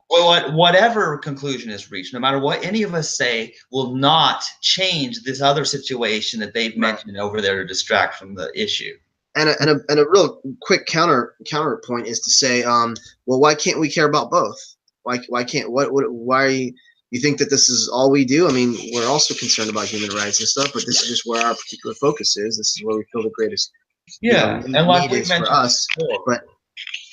whatever conclusion is reached, no matter what any of us say, will not change this other situation that they've mentioned over there to distract from the issue. And a real quick counterpoint is to say, well, why can't we care about both? Why can't why you think that this is all we do? I mean, we're also concerned about human rights and stuff, but this is just where our particular focus is. This is where we feel the greatest and like need is for us. Before. But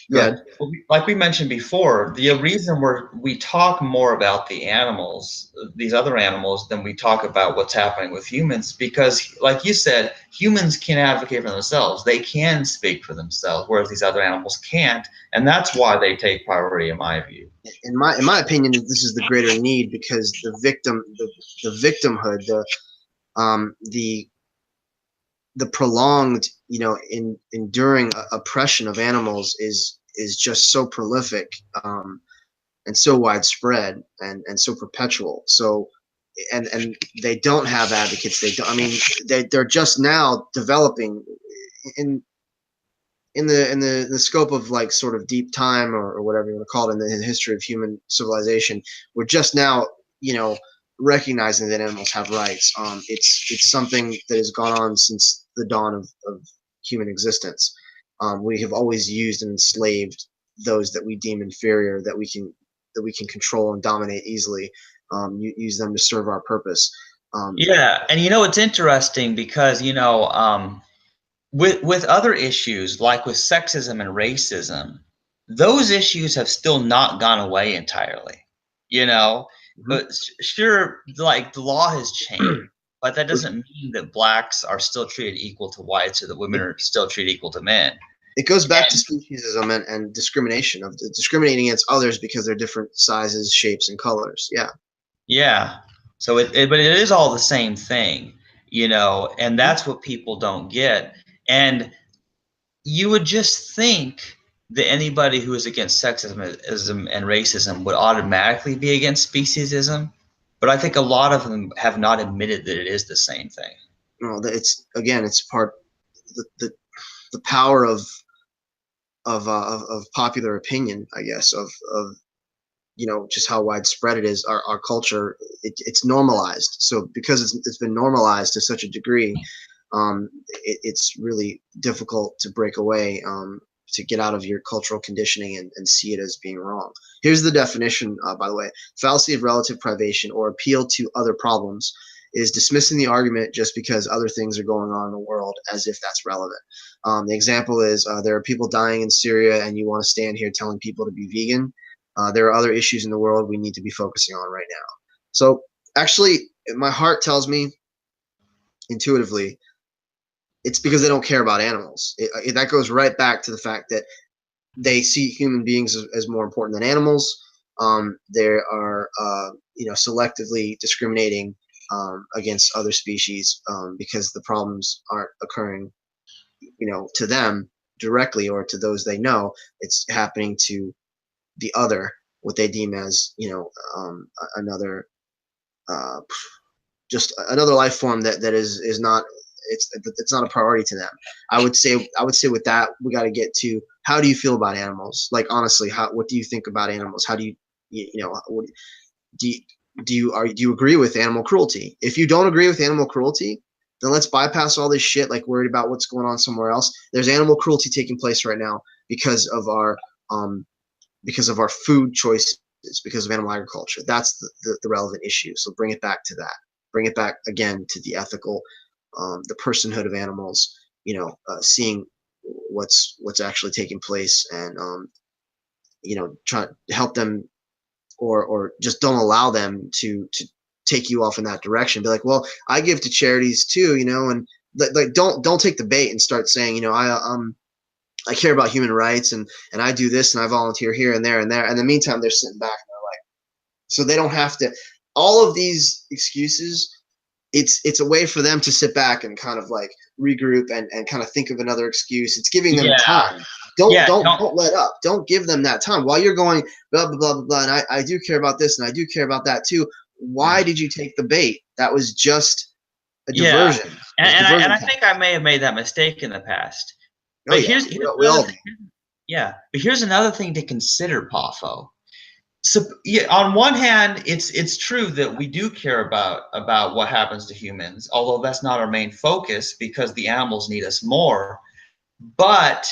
Go ahead. like we mentioned before, the reason we talk more about the animals, these other animals, than we talk about what's happening with humans, because, like you said, humans can advocate for themselves. They can speak for themselves, whereas these other animals can't, and that's why they take priority, in my view. In my opinion, this is the greater need because the victimhood, the prolonged, enduring oppression of animals is just so prolific, and so widespread and so perpetual. So, and they don't have advocates. They don't. I mean, they're just now developing in in the scope of like sort of deep time, or whatever you want to call it, in the history of human civilization. We're just now, recognizing that animals have rights. It's something that has gone on since the dawn of human existence. We have always used and enslaved those that we deem inferior, that we can control and dominate easily. Use them to serve our purpose. Yeah, and it's interesting because with other issues like with sexism and racism, those issues have still not gone away entirely. You know, Mhm. sure, like the law has changed, but that doesn't mean that blacks are still treated equal to whites or that women it, are still treated equal to men. it goes back to speciesism and discrimination, of discriminating against others because they're different sizes, shapes, and colors. Yeah. Yeah. So but it is all the same thing, and Mhm. that's what people don't get. And you would just think that anybody who is against sexism and racism would automatically be against speciesism, but I think a lot of them have not admitted that it is the same thing. No, it's part the power of popular opinion, I guess, of just how widespread it is. Our culture, it's normalized. So because it's been normalized to such a degree, it's really difficult to break away, to get out of your cultural conditioning and see it as being wrong. Here's the definition, by the way: fallacy of relative privation or appeal to other problems is dismissing the argument just because other things are going on in the world as if that's relevant. The example is, there are people dying in Syria, and you want to stand here telling people to be vegan. There are other issues in the world we need to be focusing on right now. So, actually, my heart tells me intuitively it's because they don't care about animals. That goes right back to the fact that they see human beings as more important than animals. They are, selectively discriminating, against other species, because the problems aren't occurring, to them directly or to those they know. It's happening to the other, what they deem as, another, uh, just another life form that is not, it's not a priority to them. I would say with that, we got to get to, how do you feel about animals? Like, honestly, what do you think about animals? How do do you, do you agree with animal cruelty? If you don't agree with animal cruelty, then let's bypass all this shit, like worried about what's going on somewhere else. There's animal cruelty taking place right now because of our um because of our food choices, because of animal agriculture. That's the relevant issue. So bring it back to that. Bring it back again to the ethical, the personhood of animals. Seeing what's actually taking place, and try to help them, or just don't allow them to take you off in that direction. Be like, well, I give to charities too, and like don't take the bait and start saying, I care about human rights, and I do this, and I volunteer here and there and there. And in the meantime, they're sitting back and they're like, so they don't have to. All of these excuses, it's a way for them to sit back and kind of like regroup, and kind of think of another excuse. It's giving them Yeah, time. Don't yeah, don't don't, don't let up. Don't give them that time while you're going blah blah blah blah blah. And I do care about this, and I do care about that too. Why did you take the bait? That was just a yeah, diversion. It and, was a and I and diversion I think tactic. I may have made that mistake in the past. Oh But yeah, here's we another all thing. do. Yeah, but here's another thing to consider, Pafo. So, yeah, on one hand, it's true that we do care about what happens to humans, although that's not our main focus because the animals need us more. But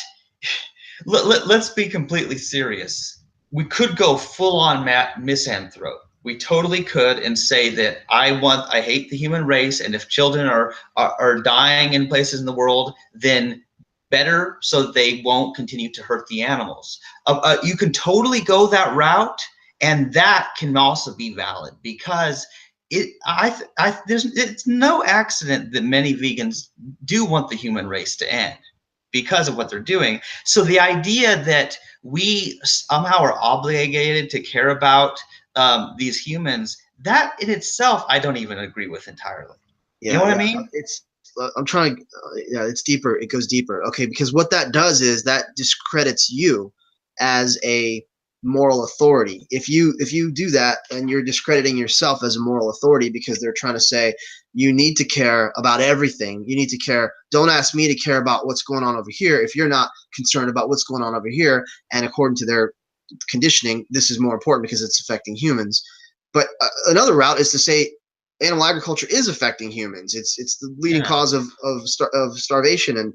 let's be completely serious. We could go full on misanthrope. We totally could and say that I hate the human race, and if children are dying in places in the world, then better so that they won't continue to hurt the animals. You can totally go that route, and that can also be valid because it's no accident that many vegans do want the human race to end because of what they're doing. So the idea that we somehow are obligated to care about these humans, that in itself, I don't even agree with entirely. You know Yeah, what I mean? I'm trying. Yeah, it's deeper. It goes deeper. Okay, because what that does is that discredits you as a moral authority. If you do that, then you're discrediting yourself as a moral authority because they're trying to say you need to care about everything. You need to care. Don't ask me to care about what's going on over here if you're not concerned about what's going on over here. And according to their conditioning, this is more important because it's affecting humans. But another route is to say animal agriculture is affecting humans. It's the leading cause of starvation and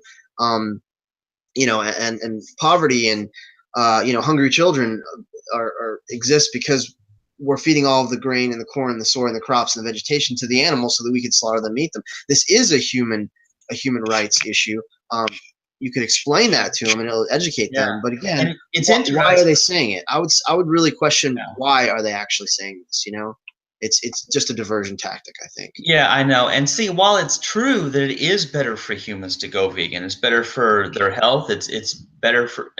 and poverty and hungry children are exist because we're feeding all of the grain and the corn and the soy and the crops and the vegetation to the animals so that we could slaughter them and eat them. This is a human rights issue. You could explain that to them and it'll educate them. But again, it's why are they saying it? I would really question Yeah. why are they actually saying this? It's just a diversion tactic, I think. Yeah, I know. And see, while it's true that it is better for humans to go vegan, it's better for their health. It's better for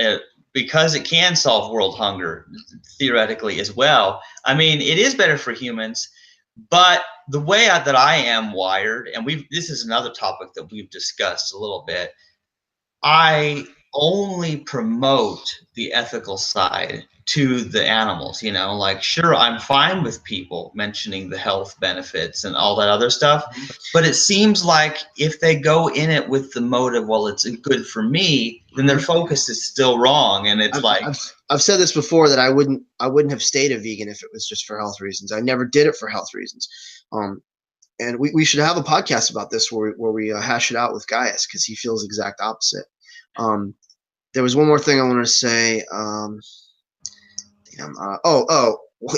because it can solve world hunger theoretically as well. I mean, it is better for humans, but the way that I am wired, and this is another topic that we've discussed a little bit. I only promote the ethical side to the animals, like sure, I'm fine with people mentioning the health benefits and all that other stuff, but it seems like if they go in it with the motive, well, it's good for me, then their focus is still wrong. And it's I've said this before that I wouldn't have stayed a vegan if it was just for health reasons. I never did it for health reasons. And we should have a podcast about this where we hash it out with Gaius because he feels the exact opposite. There was one more thing I wanted to say. Well,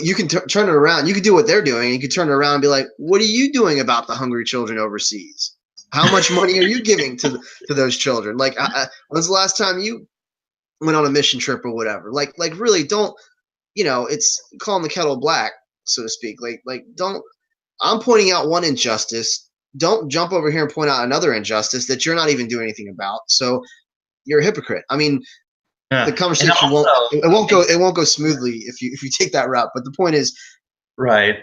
you can turn it around. You can do what they're doing. You can turn it around and be like, what are you doing about the hungry children overseas? How much money are you giving to those children? Like, when's the last time you went on a mission trip or whatever? Like really don't, it's calling the kettle black, so to speak. Like don't, I'm pointing out one injustice. Don't jump over here and point out another injustice that you're not even doing anything about. So you're a hypocrite. I mean, the conversation won't go smoothly if you take that route. But the point is, right,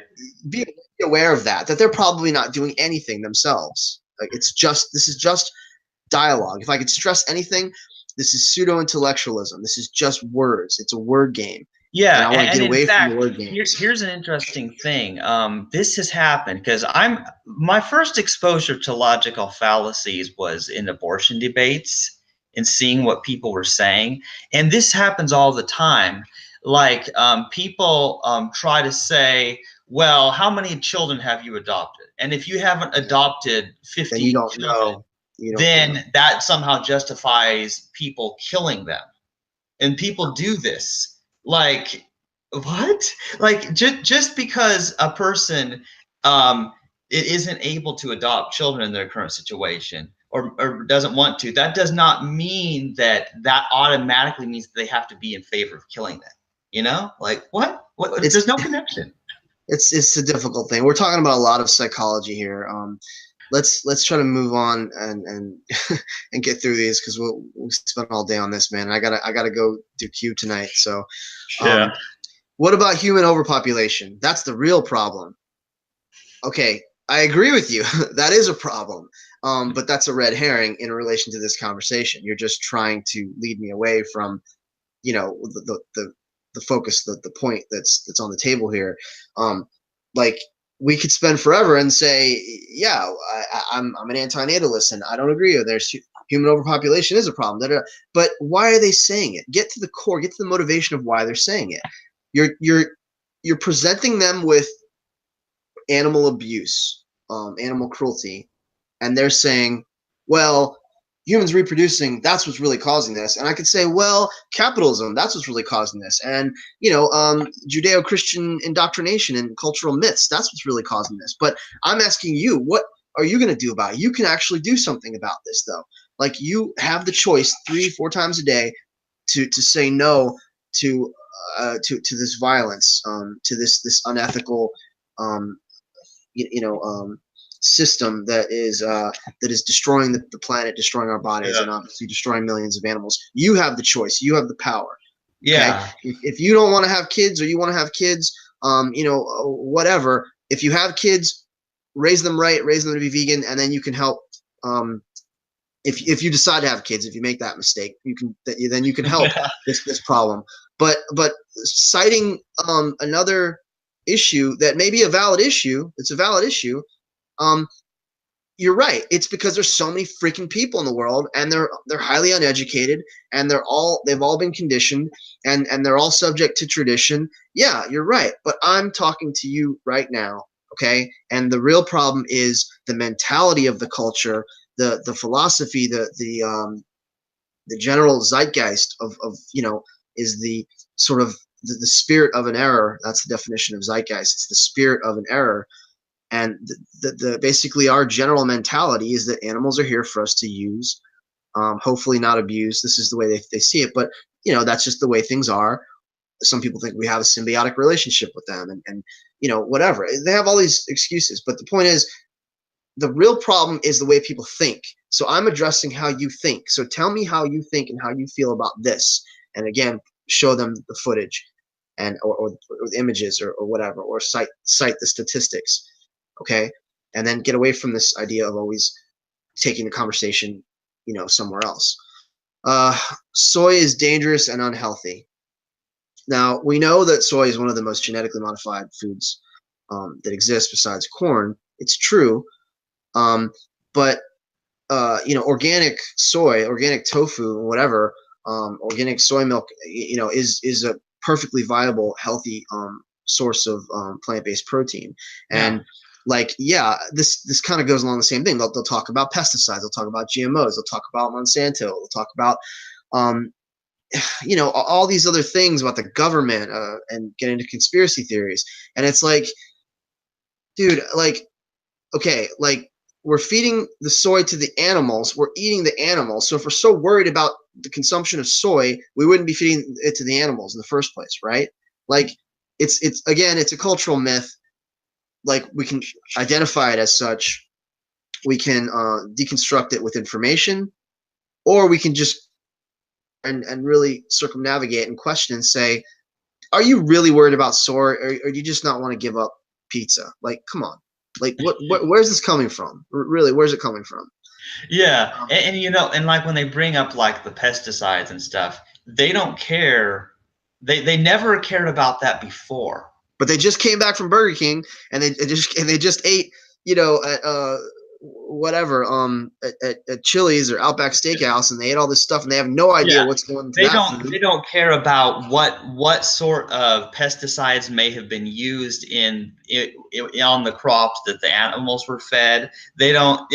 be aware of that they're probably not doing anything themselves. Like this is just dialogue. If I could stress anything, this is pseudo-intellectualism. This is just words. It's a word game. Yeah, and I want to get away from the word game. Here's an interesting thing. This has happened because my first exposure to logical fallacies was in abortion debates and seeing what people were saying, and this happens all the time. Like people try to say, "Well, how many children have you adopted?" And if you haven't adopted 50 then you don't children, know. Then that somehow justifies people killing them. And people do this. Like, what? Like, just because a person it isn't able to adopt children in their current situation or doesn't want to, that does not mean that automatically means that they have to be in favor of killing them. Like, what there's no connection. It's a difficult thing. We're talking about a lot of psychology here. Let's try to move on and and get through these because we'll spend all day on this, man. I gotta go do Q tonight. So, what about human overpopulation? That's the real problem. Okay, I agree with you. That is a problem. But that's a red herring in relation to this conversation. You're just trying to lead me away from, the focus, the point that's on the table here. Like we could spend forever and say, yeah, I'm an antinatalist and I don't agree. There's human overpopulation is a problem. But why are they saying it? Get to the core. Get to the motivation of why they're saying it. You're presenting them with animal abuse, animal cruelty, and they're saying, well, humans reproducing, that's what's really causing this. And I could say, well, capitalism, that's what's really causing this. And, Judeo-Christian indoctrination and cultural myths, that's what's really causing this. But I'm asking you, what are you going to do about it? You can actually do something about this, though. Like you have the choice 3-4 times a day to say no to this violence, to this unethical, um, system that is destroying the planet, destroying our bodies, Yeah. and obviously destroying millions of animals. You have the choice. You have the power. Okay, Yeah. if you don't want to have kids, or you want to have kids, whatever. If you have kids, raise them right, raise them to be vegan, and then you can help. If you decide to have kids, if you make that mistake, then you can help this problem. But citing another issue that may be a valid issue, it's a valid issue. Um, you're right. It's because there's so many freaking people in the world, and they're highly uneducated, and they've all been conditioned, and they're all subject to tradition. Yeah, you're right. But I'm talking to you right now, okay? And the real problem is the mentality of the culture, the philosophy, the general zeitgeist of is the sort of the spirit of an error. That's the definition of zeitgeist. It's the spirit of an error. And basically our general mentality is that animals are here for us to use, hopefully not abuse. This is the way they see it, but that's just the way things are. Some people think we have a symbiotic relationship with them, and whatever. They have all these excuses, but the point is, the real problem is the way people think. So I'm addressing how you think. So tell me how you think and how you feel about this. And again, show them the footage or the images or whatever, or cite the statistics. Okay. And then get away from this idea of always taking the conversation, somewhere else. Soy is dangerous and unhealthy. Now, we know that soy is one of the most genetically modified foods that exist besides corn. It's true. But organic soy, organic tofu, whatever, organic soy milk, is a perfectly viable, healthy source of plant-based protein. And this kind of goes along the same thing. They'll talk about pesticides, they'll talk about GMOs, they'll talk about Monsanto, they'll talk about all these other things about the government, and get into conspiracy theories. And it's like, dude, like, okay, like, we're feeding the soy to the animals, we're eating the animals. So if we're so worried about the consumption of soy, we wouldn't be feeding it to the animals in the first place, right? Like, it's again, it's a cultural myth. Like, we can identify it as such, we can deconstruct it with information, or we can just and really circumnavigate and question and say, are you really worried about soy, or do you just not want to give up pizza? Like, come on. Like, where's this coming from? Really, where's it coming from? Yeah, and like when they bring up like the pesticides and stuff, they don't care. They never cared about that before. But they just came back from Burger King, and they just ate, at whatever, at Chili's or Outback Steakhouse, and they ate all this stuff, and they have no idea Yeah, what's going into that food. they don't care about what sort of pesticides may have been used on the crops that the animals were fed. They don't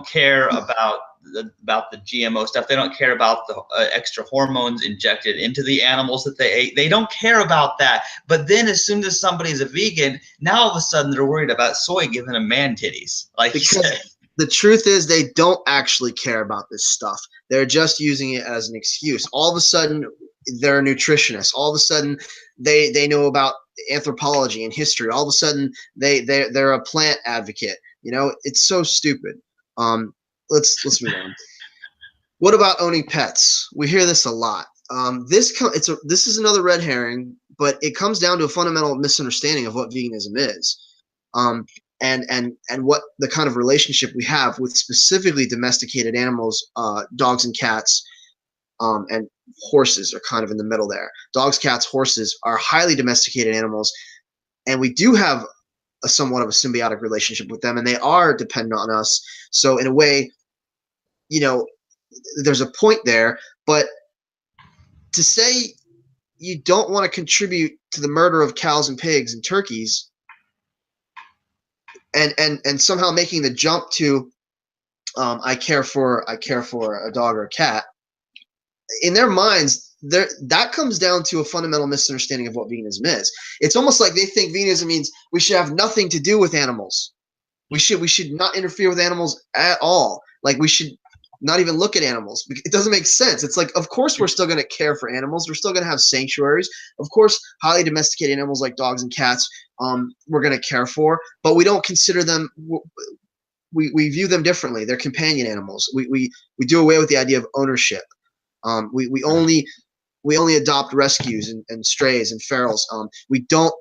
care about the GMO stuff. They don't care about the extra hormones injected into the animals that they ate. They don't care about that. But then as soon as somebody's a vegan, now all of a sudden they're worried about soy giving them man titties. Like, because the truth is, they don't actually care about this stuff. They're just using it as an excuse. All of a sudden, they're a nutritionist. All of a sudden, they know about anthropology and history. All of a sudden, they're a plant advocate. It's so stupid. Let's move on. What about owning pets? We hear this a lot. This is another red herring, but it comes down to a fundamental misunderstanding of what veganism is. And what the kind of relationship we have with specifically domesticated animals, dogs and cats, and horses are kind of in the middle there. Dogs, cats, horses are highly domesticated animals, and we do have somewhat of a symbiotic relationship with them, and they are dependent on us. So in a way, there's a point there, but to say you don't want to contribute to the murder of cows and pigs and turkeys, and somehow making the jump to I care for a dog or a cat, in their minds, that comes down to a fundamental misunderstanding of what veganism is. It's almost like they think veganism means we should have nothing to do with animals. We should not interfere with animals at all. Like, we should not even look at animals. It doesn't make sense. It's like, of course, we're still going to care for animals. We're still going to have sanctuaries. Of course, highly domesticated animals like dogs and cats, we're going to care for, but we don't consider them. We view them differently. They're companion animals. We do away with the idea of ownership. We only adopt rescues and strays and ferals. We don't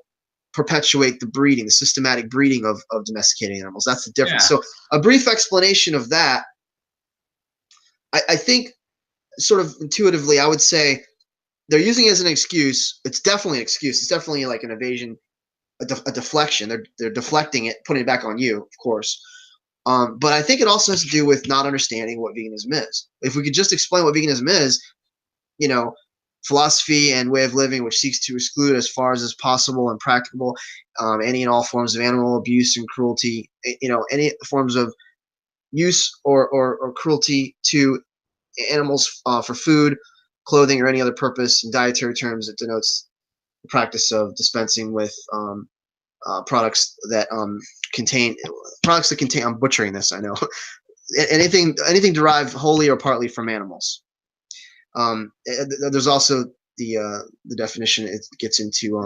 perpetuate the breeding, the systematic breeding of domesticated animals. That's the difference. Yeah. So a brief explanation of that, I think sort of intuitively, I would say they're using it as an excuse. It's definitely an excuse. It's definitely like an evasion, a deflection. They're deflecting it, putting it back on you, of course. But I think it also has to do with not understanding what veganism is. If we could just explain what veganism is, philosophy and way of living which seeks to exclude as far as is possible and practicable any and all forms of animal abuse and cruelty, any forms of use or cruelty to animals for food, clothing, or any other purpose. In dietary terms, it denotes the practice of dispensing with products that contain I'm butchering this, I know. anything derived wholly or partly from animals. There's also the definition it gets into.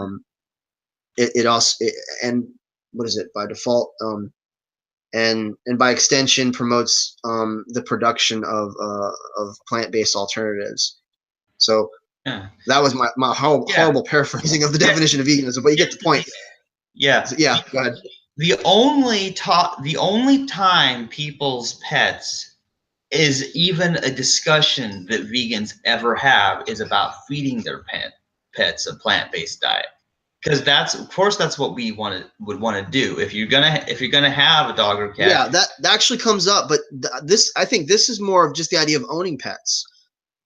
And what is it by default? And by extension promotes the production of plant-based alternatives. So Yeah. that was my horrible paraphrasing of the definition of veganism, but you get the point. Yeah. So, yeah, go ahead. The only time people's pets is even a discussion that vegans ever have is about feeding their pets a plant-based diet, because that's what we would want to do if you're gonna have a dog or cat. Yeah, that actually comes up, but I think this is more of just the idea of owning pets.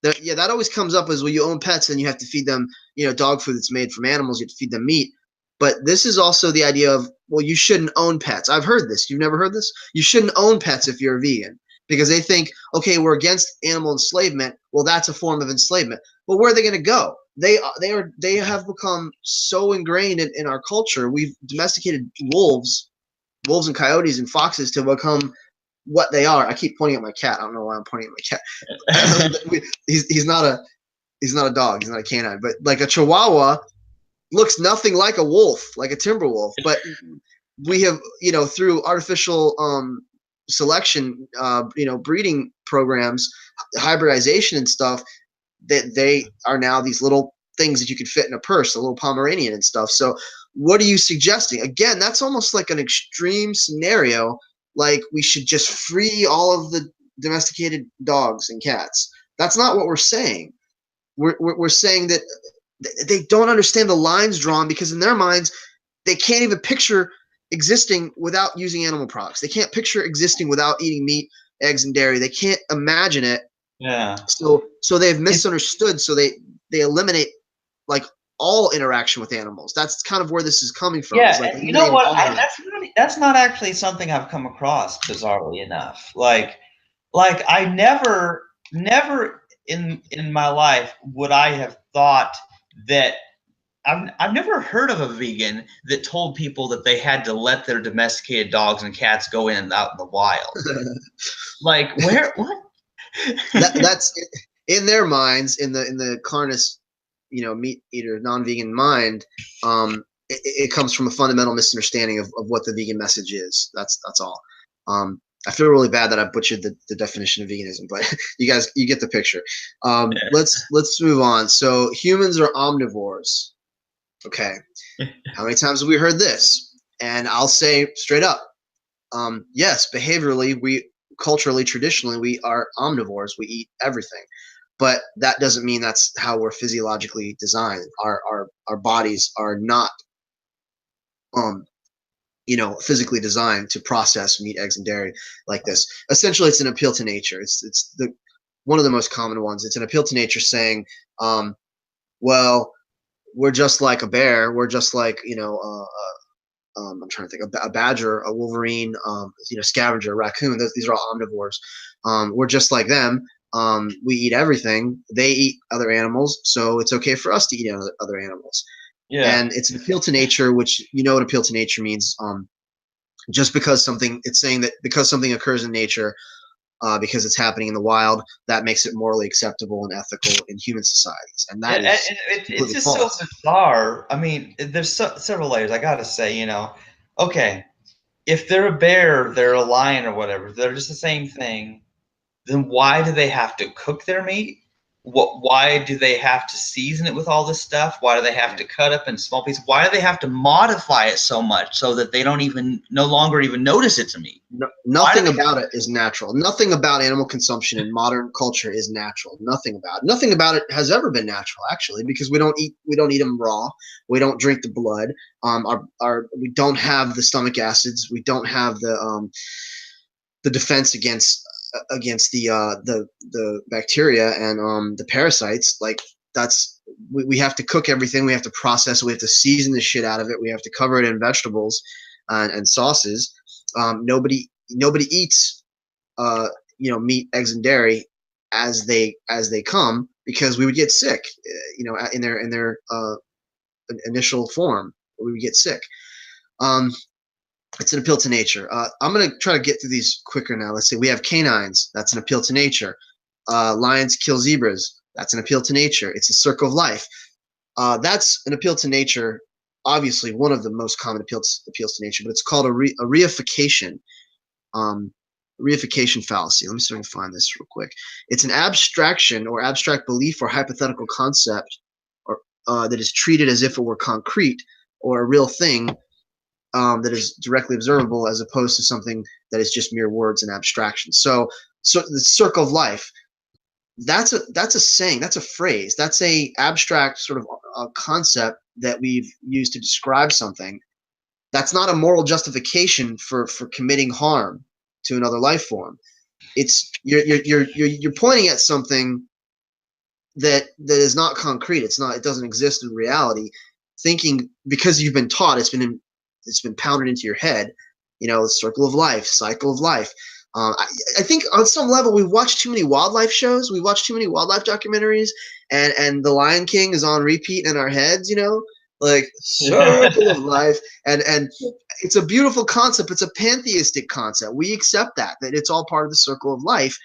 That always comes up as, well, you own pets and you have to feed them, dog food that's made from animals. You have to feed them meat. But this is also the idea of, well, you shouldn't own pets. I've heard this. You've never heard this? You shouldn't own pets if you're a vegan, because they think, okay, we're against animal enslavement. Well, that's a form of enslavement. But where are they going to go? They have become so ingrained in our culture. We've domesticated wolves and coyotes and foxes to become what they are. I keep pointing at my cat. I don't know why I'm pointing at my cat. He's not a dog. He's not a canine. But like a Chihuahua looks nothing like a wolf, like a timber wolf. But we have, through artificial selection, breeding programs, hybridization and stuff, that they are now these little things that you could fit in a purse, a little Pomeranian and stuff. So what are you suggesting? Again, that's almost like an extreme scenario. Like we should just free all of the domesticated dogs and cats. That's not what we're saying. We're saying that they don't understand the lines drawn, because in their minds, they can't even picture existing without using animal products. They can't picture existing without eating meat, eggs, and dairy. They can't imagine it. Yeah. So they've misunderstood. So they eliminate like all interaction with animals. That's kind of where this is coming from. Yeah, like, and you know what? That's not actually something I've come across, bizarrely enough. Like I never in my life would I have thought that I've never heard of a vegan that told people that they had to let their domesticated dogs and cats go in and out in the wild. Like what? That's in their minds, in the Carnist, meat eater, non-vegan mind. It comes from a fundamental misunderstanding of what the vegan message is. That's all. I feel really bad that I butchered the definition of veganism, but you get the picture. Let's move on. So humans are omnivores. Okay. How many times have we heard this? And I'll say straight up, yes, behaviorally, culturally, traditionally, we are omnivores. We eat everything. But that doesn't mean that's how we're physiologically designed. Our bodies are not physically designed to process meat, eggs, and dairy like this. Essentially, it's an appeal to nature. It's one of the most common ones. It's an appeal to nature saying, well, we're just like a bear. We're just like, I'm trying to think, a badger, a wolverine, scavenger, a raccoon. These are all omnivores. We're just like them. We eat everything. They eat other animals, so it's okay for us to eat other animals. Yeah. And it's an appeal to nature, which what appeal to nature means. Just because it's saying that because something occurs in nature, because it's happening in the wild. That makes it morally acceptable and ethical in human societies, and that And is it's completely just so false. bizarre. I mean, there's several layers. I gotta say, okay, if they're a bear, they're a lion or whatever. They're just the same thing. Then why do they have to cook their meat? Why do they have to season it with all this stuff? Why do they have to cut up in small pieces? Why do they have to modify it so much so that they don't even no longer even notice it's a meat? No, Why do nothing they about it is natural. Nothing about animal consumption in modern culture is natural. Nothing about it has ever been natural, actually, because we don't eat them raw. We don't drink the blood. We don't have the stomach acids. We don't have the defense against the bacteria and the parasites. Like that's we have to cook everything. We have to process it. We have to season the shit out of it. We have to cover it in vegetables and sauces. Nobody eats meat, eggs, and dairy as they come, because we would get sick. In their initial form, we would get sick. Um, it's an appeal to nature. I'm going to try to get through these quicker now. Let's see. We have canines. That's an appeal to nature. Lions kill zebras. That's an appeal to nature. It's a circle of life. That's an appeal to nature. Obviously, one of the most common appeals to nature, but it's called a reification. Um, reification fallacy. Let me see if I can find this real quick. It's an abstraction or abstract belief or hypothetical concept, or that is treated as if it were concrete or a real thing, that is directly observable, as opposed to something that is just mere words and abstraction. So the circle of life. That's a saying. That's a phrase. That's a abstract sort of concept that we've used to describe something. That's not a moral justification for committing harm to another life form. It's you're pointing at something that is not concrete. It doesn't exist in reality. Thinking, because you've been taught, it's been pounded into your head. The circle of life, cycle of life. I think on some level we've watched too many wildlife shows. We watched too many wildlife documentaries, and The Lion King is on repeat in our heads. Like circle of life, and it's a beautiful concept. It's a pantheistic concept. We accept that it's all part of the circle of life,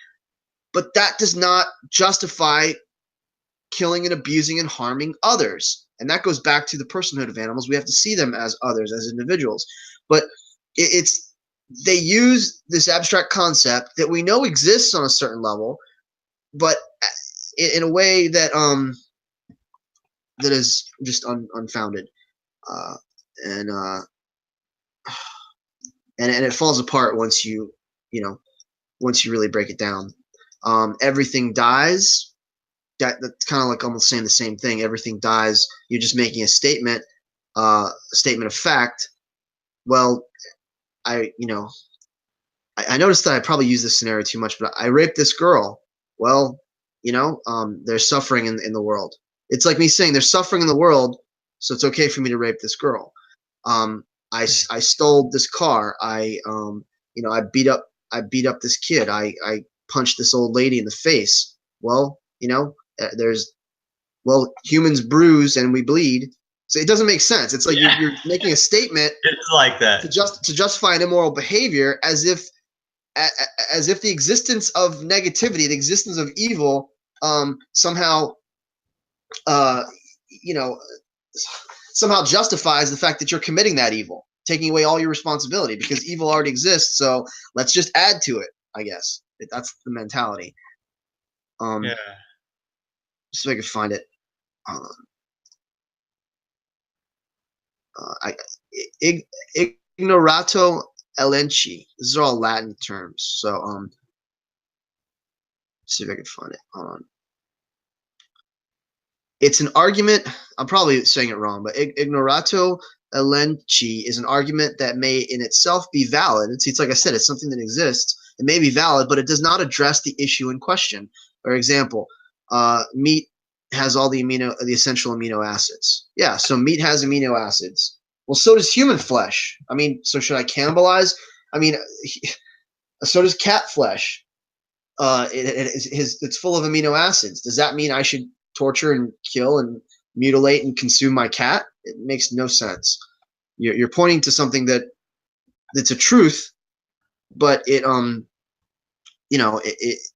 but that does not justify killing and abusing and harming others. And that goes back to the personhood of animals. We have to see them as others, as individuals. But it's they use this abstract concept that we know exists on a certain level, but in a way that is just unfounded, uh, and and it falls apart once you really break it down. Everything dies. That's kind of like almost saying the same thing. Everything dies. You're just making a statement of fact. Well, I noticed that I probably use this scenario too much, but I raped this girl. Well, there's suffering in the world. It's like me saying there's suffering in the world, so it's okay for me to rape this girl. I stole this car. I beat up this kid. I punched this old lady in the face. Well, there's humans bruise and we bleed, so it doesn't make sense. It's like Yeah, you're making a statement it's like that. to justify an immoral behavior, as if the existence of negativity, the existence of evil, somehow, uh, you know, somehow justifies the fact that you're committing that evil, taking away all your responsibility because evil already exists. So let's just add to it. I guess that's the mentality. Yeah. Just so I can find it. Um, I ignorato elenchi. These are all Latin terms. So see if I can find it. Hold on. It's an argument. I'm probably saying it wrong, but ignorato elenchi is an argument that may in itself be valid. It's like I said, it's something that exists. It may be valid, but it does not address the issue in question. For example, meat has all the essential amino acids. Yeah, so meat has amino acids. Well, so does human flesh. I mean, so should I cannibalize? I mean, so does cat flesh. It's full of amino acids. Does that mean I should torture and kill and mutilate and consume my cat? It makes no sense. You're pointing to something that's a truth, but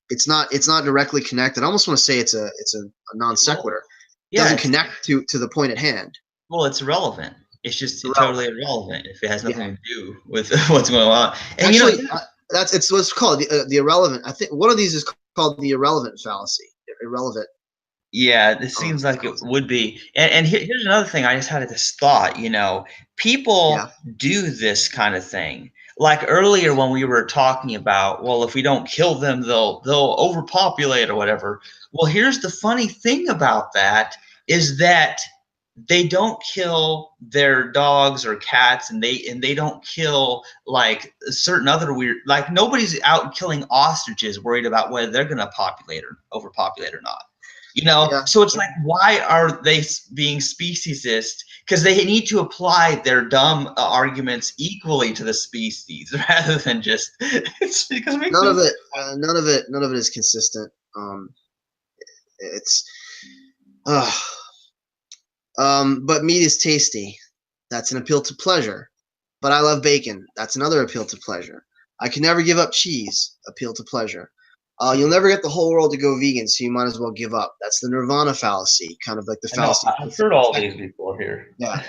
it's not directly connected. I almost want to say it's a non sequitur. It doesn't connect to the point at hand. Well, it's irrelevant. It's just totally Irrelevant. irrelevant if it has nothing Yeah. to do with what's going on. And Actually, it's what's called the irrelevant. I think one of these is called the irrelevant fallacy. Irrelevant. yeah, it seems like it would be. And here's another thing. I just had this thought. People do this kind of thing. Like earlier when we were talking about, well, if we don't kill them, they'll overpopulate or whatever. Well, here's the funny thing about that is that they don't kill their dogs or cats, and they don't kill like certain other weird, like nobody's out killing ostriches worried about whether they're going to populate or overpopulate or not. So it's like, why are they being speciesist? Because they need to apply their dumb arguments equally to the species rather than just it's because it makes none of it is consistent. It's but meat is tasty. That's an appeal to pleasure. But I love bacon. That's another appeal to pleasure. I can never give up cheese. Appeal to pleasure. You'll never get the whole world to go vegan, so you might as well give up. That's the nirvana fallacy, kind of like the fallacy. I've heard all these before here. Yeah.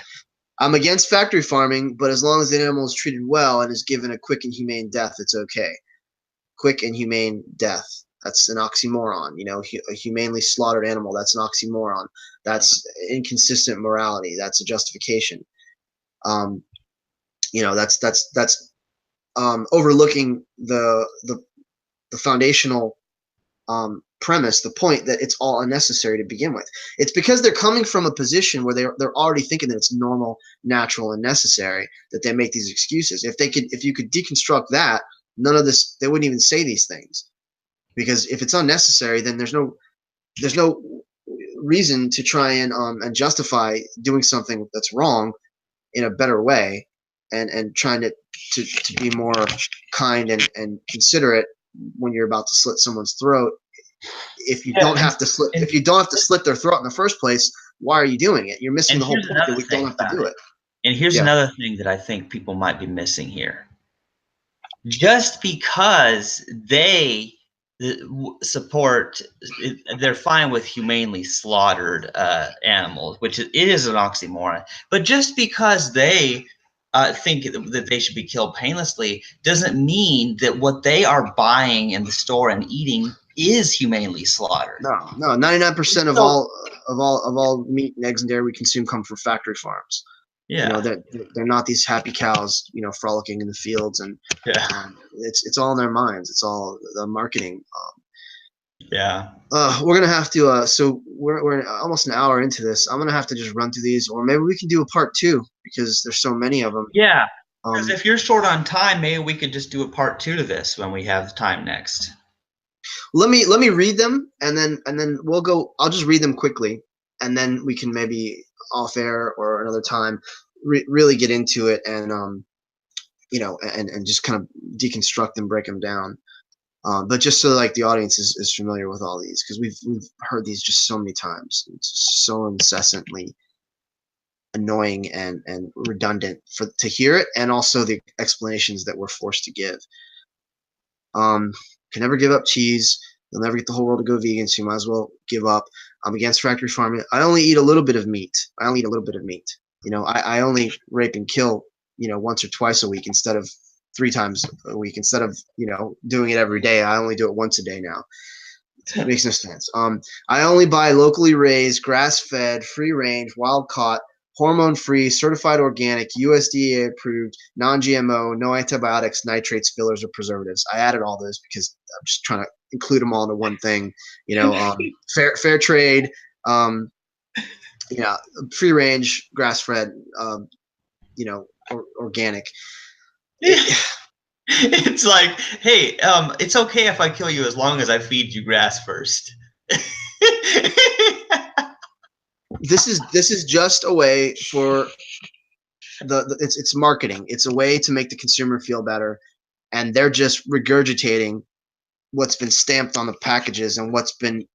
I'm against factory farming, but as long as the animal is treated well and is given a quick and humane death, it's okay. Quick and humane death. That's an oxymoron. A humanely slaughtered animal, that's an oxymoron. That's inconsistent morality. That's a justification. That's overlooking the foundational premise, the point that it's all unnecessary to begin with. It's because they're coming from a position where they're already thinking that it's normal, natural, and necessary that they make these excuses. If you could deconstruct that, none of this, they wouldn't even say these things. Because if it's unnecessary, then there's no reason to try and justify doing something that's wrong in a better way, and trying to be more kind and considerate when you're about to slit someone's throat. If you don't have to slit their throat in the first place, why are you doing it? You're missing the whole point that we don't have to do it. And here's another thing that I think people might be missing here. Just because they support, they're fine with humanely slaughtered animals, which it is an oxymoron. But just because they think that they should be killed painlessly doesn't mean that what they are buying in the store and eating is humanely slaughtered. No, 99% of all meat and eggs and dairy we consume come from factory farms. Yeah, they're not these happy cows, frolicking in the fields, and it's all in their minds. It's all the marketing. We're gonna have to. So we're almost an hour into this. I'm gonna have to just run through these, or maybe we can do a part 2 because there's so many of them. Yeah, because if you're short on time, maybe we could just do a part 2 to this when we have time next. Let me read them, and then we'll go. I'll just read them quickly, and then we can maybe off air or another time really get into it and and just kind of deconstruct and break them down. But just so like the audience is familiar with all these, because we've heard these just so many times. It's so incessantly annoying and redundant to hear it, and also the explanations that we're forced to give. Can never give up cheese. You'll never get the whole world to go vegan, so you might as well give up. I'm against factory farming. I only eat a little bit of meat. I only rape and kill, once or twice a week instead of 3 times a week. Instead of, doing it every day, I only do it once a day now. It makes no sense. I only buy locally raised, grass-fed, free-range, wild-caught, hormone-free, certified organic, USDA approved, non-GMO, no antibiotics, nitrates, fillers, or preservatives. I added all those because I'm just trying to include them all into one thing. Fair trade, free range, grass fed, organic. It's like, hey, it's okay if I kill you as long as I feed you grass first. This is just a way for it's marketing. It's a way to make the consumer feel better, and they're just regurgitating what's been stamped on the packages and what's been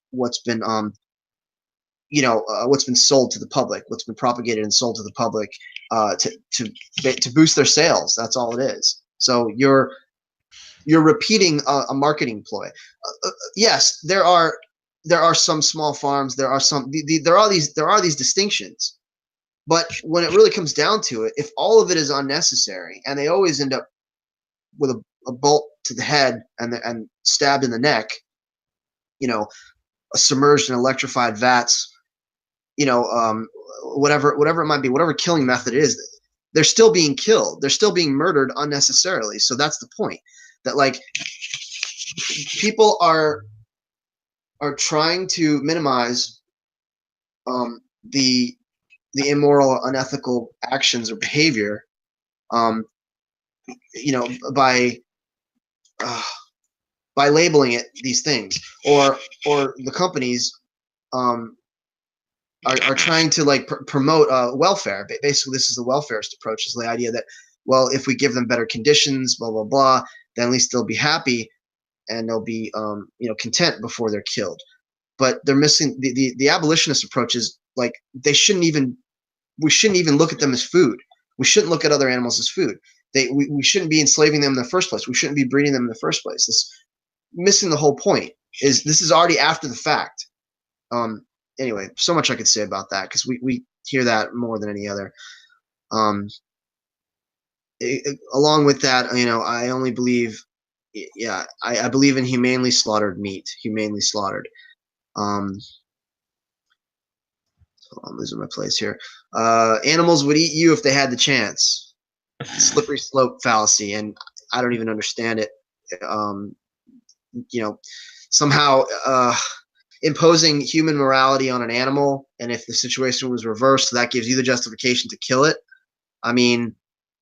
sold to the public, what's been propagated and sold to the public to boost their sales. That's all it is. So You're repeating a marketing ploy. Yes, there are some small farms. There are some. There are these distinctions. But when it really comes down to it, if all of it is unnecessary, and they always end up with a bolt to the head and stabbed in the neck, you know, submerged in electrified vats, you know, whatever it might be, whatever killing method it is, they're still being killed. They're still being murdered unnecessarily. So that's the point. That like people are trying to minimize the immoral, unethical actions or behavior, um, you know, uh, by labeling it these things, or the companies um, are trying to like promote welfare. Basically, this is the welfarist approach. Is the idea that, well, if we give them better conditions, blah blah blah, then at least they'll be happy and they'll be you know, content before they're killed. But they're missing the abolitionist approach is like we shouldn't even look at them as food. We shouldn't look at other animals as food. We shouldn't be enslaving them in the first place. We shouldn't be breeding them in the first place. This missing the whole point. This is already after the fact. Anyway, so much I could say about that because we hear that more than any other. Um, Along with that, you know, I only believe, yeah, I believe in humanely slaughtered meat, humanely slaughtered. So I'm losing my place here. Animals would eat you if they had the chance. Slippery slope fallacy, and I don't even understand it. Um, you know, somehow imposing human morality on an animal, and if the situation was reversed, that gives you the justification to kill it. I mean,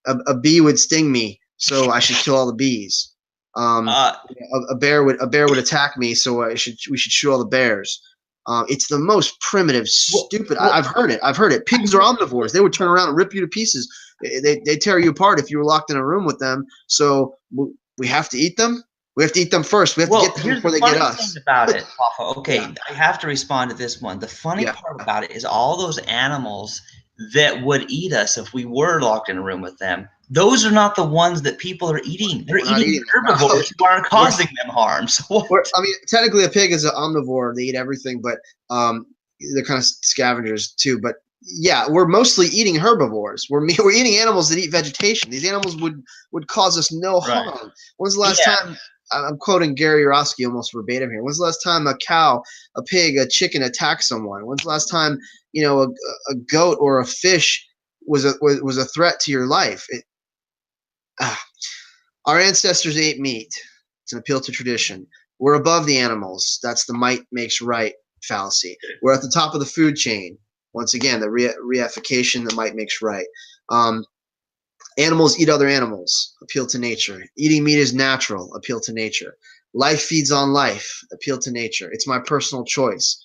a bee would sting me, so I should kill all the bees. Uh, A bear would attack me, so we should shoot all the bears. It's the most primitive, stupid. I've heard it. I've heard it. Pigs are omnivores. They would turn around and rip you to pieces. They tear you apart if you were locked in a room with them. So we have to eat them. We have to eat them first. We have to get them before they get us. Here's the funny thing about it, Papa. Okay, Yeah. I have to respond to this one. The funny Yeah. part about it is all those animals that would eat us if we were locked in a room with them. Those are not the ones that people are eating. They're eating herbivores who aren't causing them harm. So I mean, technically, a pig is an omnivore. They eat everything, but they're kind of scavengers too. But yeah, we're mostly eating herbivores. We're eating animals that eat vegetation. These animals would cause us no harm. Right. When's the last time? I'm quoting Gary Yourofsky almost verbatim here. When's the last time a cow, a pig, a chicken attacked someone? When's the last time, you know, a goat or a fish was a threat to your life? Our ancestors ate meat. It's an appeal to tradition. We're above the animals. That's the might makes right fallacy. We're at the top of the food chain. Once again, the reification, the might makes right. Animals eat other animals. Appeal to nature. Eating meat is natural. Appeal to nature. Life feeds on life. Appeal to nature. It's my personal choice.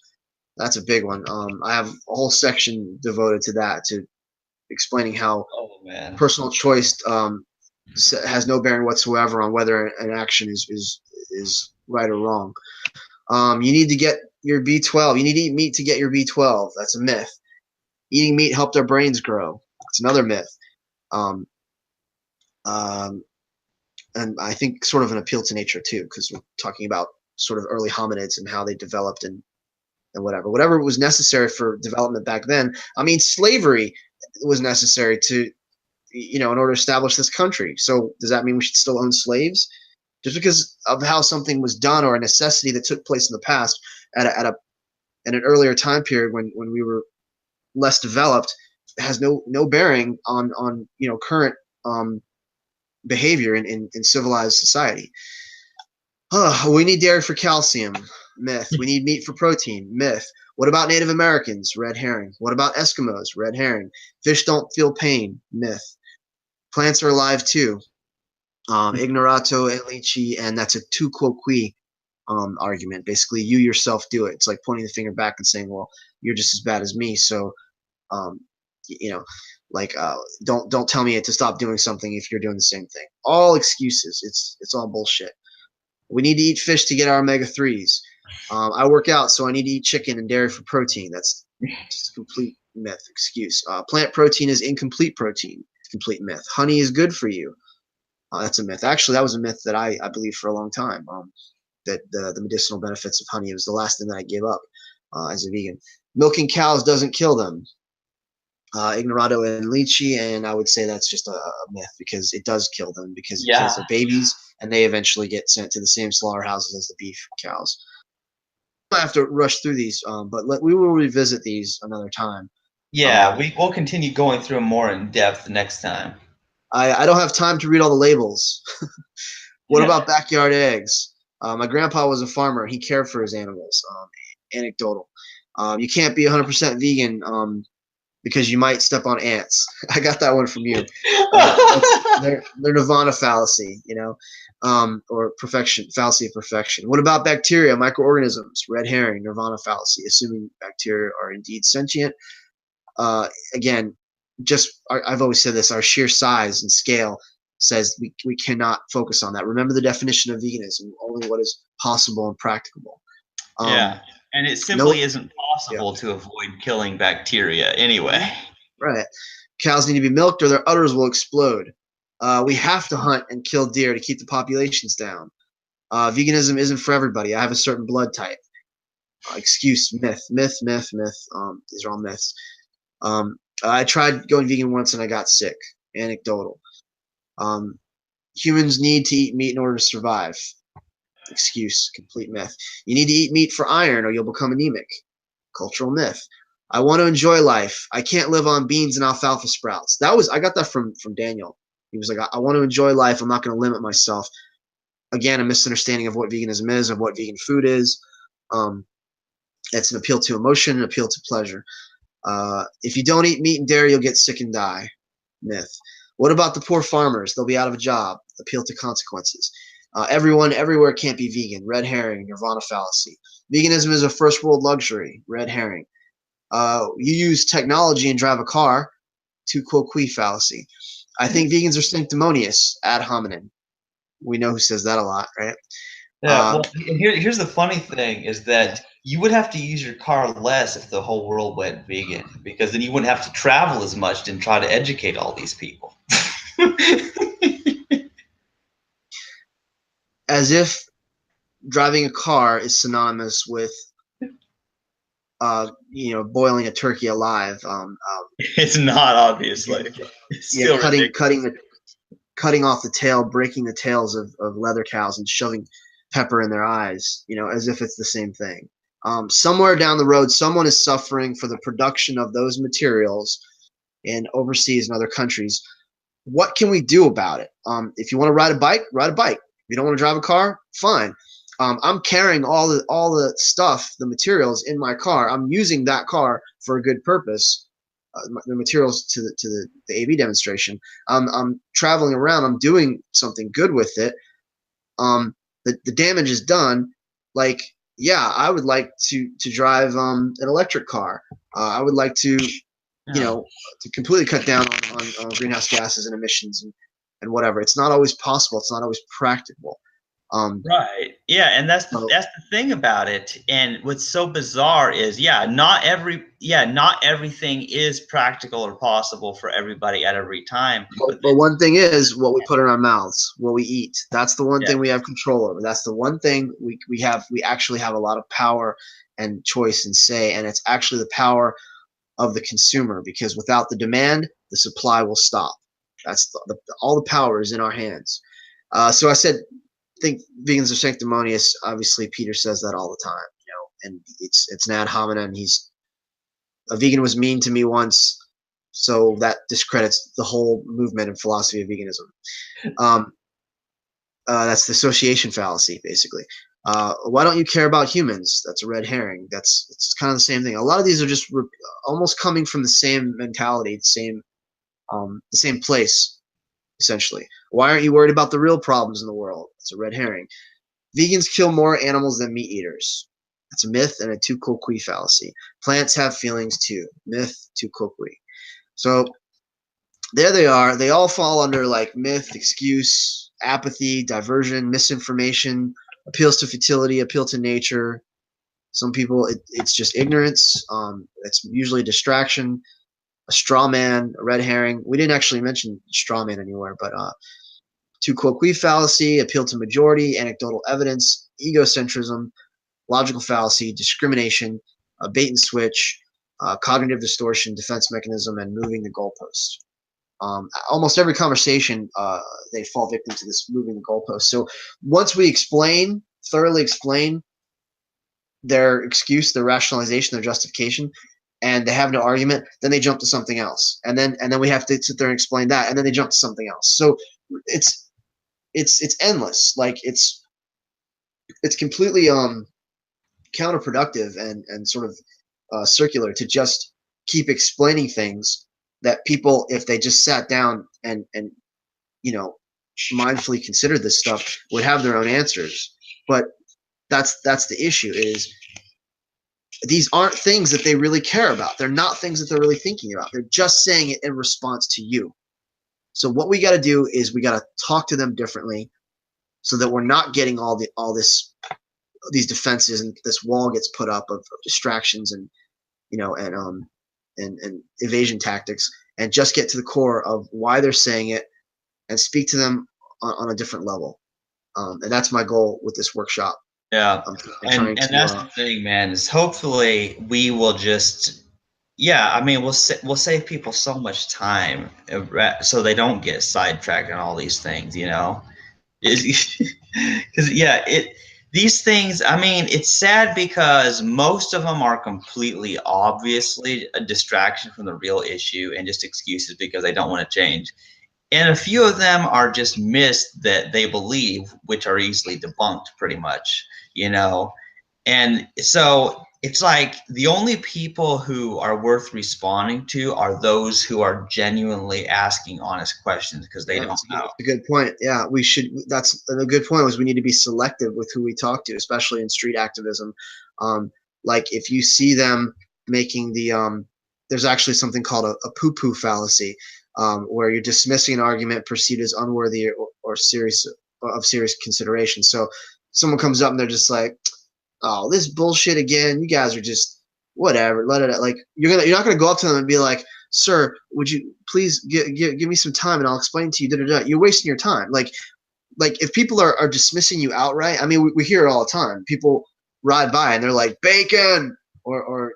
That's a big one. I have a whole section devoted to that, to explaining how personal choice has no bearing whatsoever on whether an action is right or wrong. You need to get your B12. You need to eat meat to get your B12. That's a myth. Eating meat helped our brains grow. It's another myth. And I think sort of an appeal to nature too, because we're talking about sort of early hominids and how they developed and whatever was necessary for development back then. I mean, slavery was necessary to, you know, in order to establish this country. So does that mean we should still own slaves? Just because of how something was done or a necessity that took place in the past at an earlier time period when we were less developed has no bearing on you know, current behavior in civilized society. We need dairy for calcium. Myth. We need meat for protein. Myth. What about Native Americans? Red herring. What about Eskimos? Red herring. Fish don't feel pain. Myth. Plants are alive too. Ignorato elici, and that's a tu quo qui argument. Basically, you yourself do it. It's like pointing the finger back and saying, "Well, you're just as bad as me." So, you know, like don't tell me to stop doing something if you're doing the same thing. All excuses. It's all bullshit. We need to eat fish to get our omega-3s. I work out, so I need to eat chicken and dairy for protein. That's just a complete myth excuse. Plant protein is incomplete protein. Complete myth. Honey is good for you. That's a myth. Actually, that was a myth that I believed for a long time. That the medicinal benefits of honey, it was the last thing that I gave up as a vegan. Milking cows doesn't kill them. Ignorado and lychee, and I would say that's just a myth because it does kill them because it kills Yeah. their babies, and they eventually get sent to the same slaughterhouses as the beef cows. I have to rush through these, but we will revisit these another time. Yeah, we'll continue going through them more in depth next time. I don't have time to read all the labels. What about backyard eggs? My grandpa was a farmer. He cared for his animals. Anecdotal. You can't be 100% vegan because you might step on ants. I got that one from you. They're nirvana fallacy, or perfection, fallacy of perfection. What about bacteria, microorganisms? Red herring, nirvana fallacy, assuming bacteria are indeed sentient. Again, I've always said this, our sheer size and scale says we cannot focus on that. Remember the definition of veganism, only what is possible and practicable. Yeah, and it simply isn't possible to avoid killing bacteria anyway. Right. Cows need to be milked or their udders will explode. We have to hunt and kill deer to keep the populations down. Veganism isn't for everybody. I have a certain blood type. Excuse, myth. These are all myths. I tried going vegan once and I got sick. Anecdotal. Humans need to eat meat in order to survive. Excuse, complete myth. You need to eat meat for iron or you'll become anemic. Cultural myth. I want to enjoy life. I can't live on beans and alfalfa sprouts. I got that from Daniel. He was like, I want to enjoy life. I'm not going to limit myself. Again, a misunderstanding of what veganism is, of what vegan food is. It's an appeal to emotion, an appeal to pleasure. If you don't eat meat and dairy, you'll get sick and die. Myth. What about the poor farmers? They'll be out of a job. Appeal to consequences. Everyone, everywhere can't be vegan. Red herring, nirvana fallacy. Veganism is a first world luxury. Red herring. You use technology and drive a car. Tu quo qui fallacy. I think vegans are sanctimonious. Ad hominem. We know who says that a lot, right? Yeah, well, here's the funny thing is that you would have to use your car less if the whole world went vegan, because then you wouldn't have to travel as much and try to educate all these people. As if driving a car is synonymous with boiling a turkey alive. It's not, obviously. It's still cutting off the tail, breaking the tails of leather cows and shoving pepper in their eyes, as if it's the same thing. Somewhere down the road, someone is suffering for the production of those materials in overseas and other countries. What can we do about it? If you want to ride a bike, ride a bike. If you don't want to drive a car, fine. I'm carrying all the stuff, the materials in my car. I'm using that car for a good purpose. The materials to the AV demonstration. I'm traveling around. I'm doing something good with it. The damage is done. Like, yeah, I would like to drive an electric car. I would like to, to completely cut down on greenhouse gases and emissions and whatever. It's not always possible. It's not always practical. Right. Yeah, and that's the thing about it. And what's so bizarre is, not everything is practical or possible for everybody at every time. But one thing is what we put in our mouths, what we eat. That's the one thing we have control over. That's the one thing we actually have a lot of power and choice and say, and it's actually the power of the consumer, because without the demand, the supply will stop. That's all the power is in our hands. So I think vegans are sanctimonious. Obviously, Peter says that all the time, and it's an ad hominem. A vegan was mean to me once, so that discredits the whole movement and philosophy of veganism. That's the association fallacy, basically. Why don't you care about humans? That's a red herring. It's kind of the same thing. A lot of these are just almost coming from the same mentality, the same place. Essentially, why aren't you worried about the real problems in the world? It's a red herring. Vegans kill more animals than meat eaters. That's a myth and a tu quo qui fallacy. Plants have feelings too. Myth, tu quo qui. So there they are. They all fall under like myth, excuse, apathy, diversion, misinformation, appeals to futility, appeal to nature. Some people, it's just ignorance. It's usually distraction, a straw man, a red herring. We didn't actually mention straw man anywhere, but Tu quoque fallacy, appeal to majority, anecdotal evidence, egocentrism, logical fallacy, discrimination, bait and switch, cognitive distortion, defense mechanism, and moving the goalpost. Almost every conversation, they fall victim to this moving the goalpost. So once we thoroughly explain their excuse, their rationalization, their justification, and they have no argument, then they jump to something else, and then we have to sit there and explain that, and then they jump to something else. So it's endless. Like it's completely counterproductive and sort of circular to just keep explaining things that people, if they just sat down and mindfully considered this stuff, would have their own answers. But that's the issue, is these aren't things that they really care about. They're not things that they're really thinking about. They're just saying it in response to you. So what we got to do is we got to talk to them differently, so that we're not getting these defenses, and this wall gets put up of distractions and and evasion tactics, and just get to the core of why they're saying it and speak to them on a different level. And that's my goal with this workshop. Yeah, and that's the thing, man. Is hopefully we will just, yeah. I mean, we'll save people so much time, so they don't get sidetracked on all these things. Because these things. I mean, it's sad because most of them are completely obviously a distraction from the real issue and just excuses because they don't want to change. And a few of them are just myths that they believe, which are easily debunked pretty much, And so it's like the only people who are worth responding to are those who are genuinely asking honest questions, because they don't know. That's a good point. Yeah, we should. That's a good point. Was we need to be selective with who we talk to, especially in street activism. Like if you see them making there's actually something called a poo-poo fallacy, where you're dismissing an argument perceived as unworthy or serious consideration. So someone comes up and they're just like, "Oh, this bullshit again. You guys are just whatever. Let it." Like you're not gonna go up to them and be like, "Sir, would you please give me some time and I'll explain to you." Da, da, da. You're wasting your time. Like if people are dismissing you outright. I mean, we hear it all the time. People ride by and they're like, "Bacon," or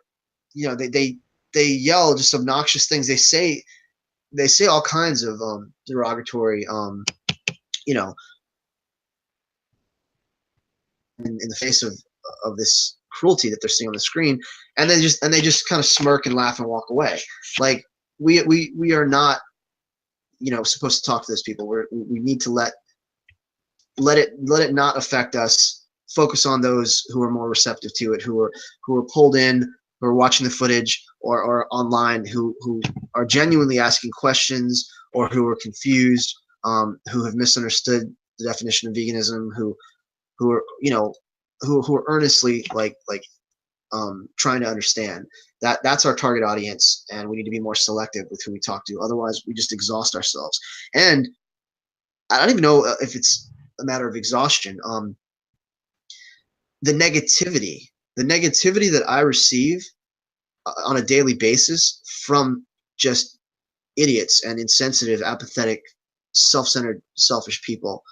they yell just obnoxious things. They say all kinds of derogatory in the face of this cruelty that they're seeing on the screen, and they just kind of smirk and laugh and walk away. Like we are not supposed to talk to those people. We need to let it not affect us. Focus on those who are more receptive to it, who are pulled in, who are watching the footage or online, who are genuinely asking questions, or who are confused, who have misunderstood the definition of veganism, who are who are earnestly trying to understand. That's our target audience, and we need to be more selective with who we talk to. Otherwise, we just exhaust ourselves. And I don't even know if it's a matter of exhaustion. The negativity that I receive on a daily basis from just idiots and insensitive, apathetic, self-centered, selfish people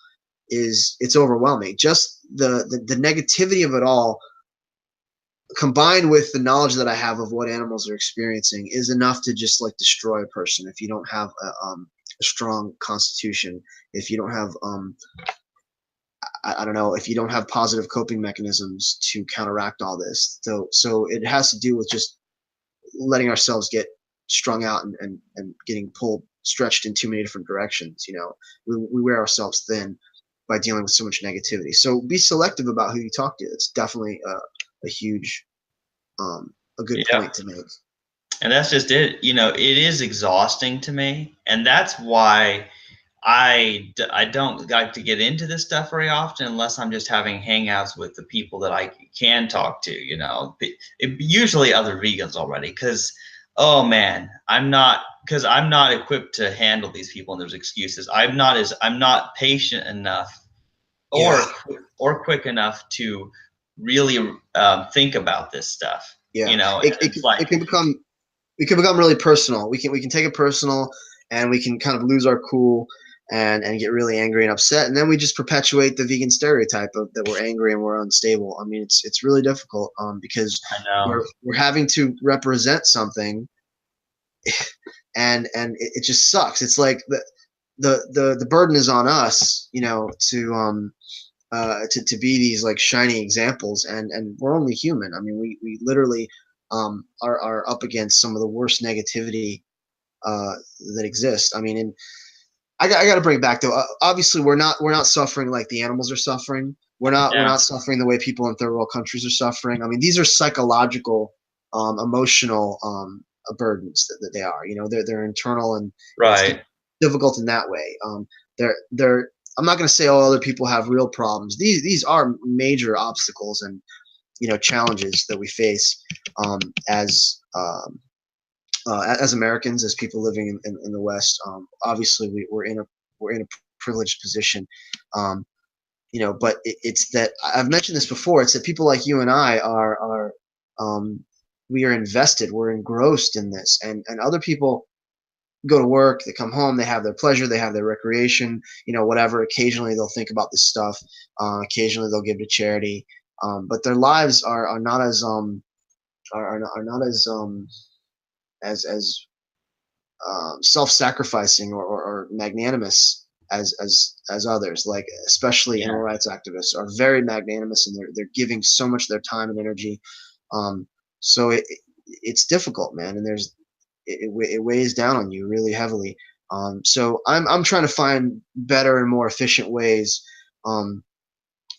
it's overwhelming. Just the negativity of it all, combined with the knowledge that I have of what animals are experiencing, is enough to just destroy a person. If you don't have a strong constitution, if you don't have I don't know, if you don't have positive coping mechanisms to counteract all this. So it has to do with just letting ourselves get strung out and getting stretched in too many different directions. We wear ourselves thin by dealing with so much negativity. So be selective about who you talk to. It's definitely a huge, a good point to make. And that's just it. It is exhausting to me, and that's why I don't like to get into this stuff very often unless I'm just having hangouts with the people that I can talk to. Usually other vegans already, because oh man, I'm not equipped to handle these people and there's excuses. I'm not patient enough or quick enough to really think about this stuff. Yeah. It can become really personal. We can take it personal, and we can kind of lose our cool, and get really angry and upset, and then we just perpetuate the vegan stereotype of that we're angry and we're unstable. I mean, it's really difficult because I know. we're having to represent something, and it just sucks. It's like the burden is on us, you know, to be these like shiny examples, and we're only human. I mean, we literally are up against some of the worst negativity uh, that exists. I mean, and I got to bring it back though. Obviously, we're not suffering like the animals are suffering. We're Yeah. not suffering the way people in third world countries are suffering. I mean, these are psychological, emotional burdens that they are. You know, they're internal, and it's Right. difficult in that way. They're I'm not going to say all other people have real problems. These are major obstacles and, you know, challenges that we face um, as um, as Americans, as people living in the West. Obviously, we're in a privileged position. Um, you know, but it's that I've mentioned this before. It's that people like you and I are we are invested, we're engrossed in this, and other people go to work, they come home, they have their pleasure, they have their recreation, you know, whatever. Occasionally they'll think about this stuff. Occasionally they'll give to charity, but their lives are not as are not as self-sacrificing or magnanimous as others. Like especially animal Yeah. rights activists are very magnanimous, and they're giving so much of their time and energy. Um, so it's difficult, man, and it weighs down on you really heavily. So I'm trying to find better and more efficient ways um,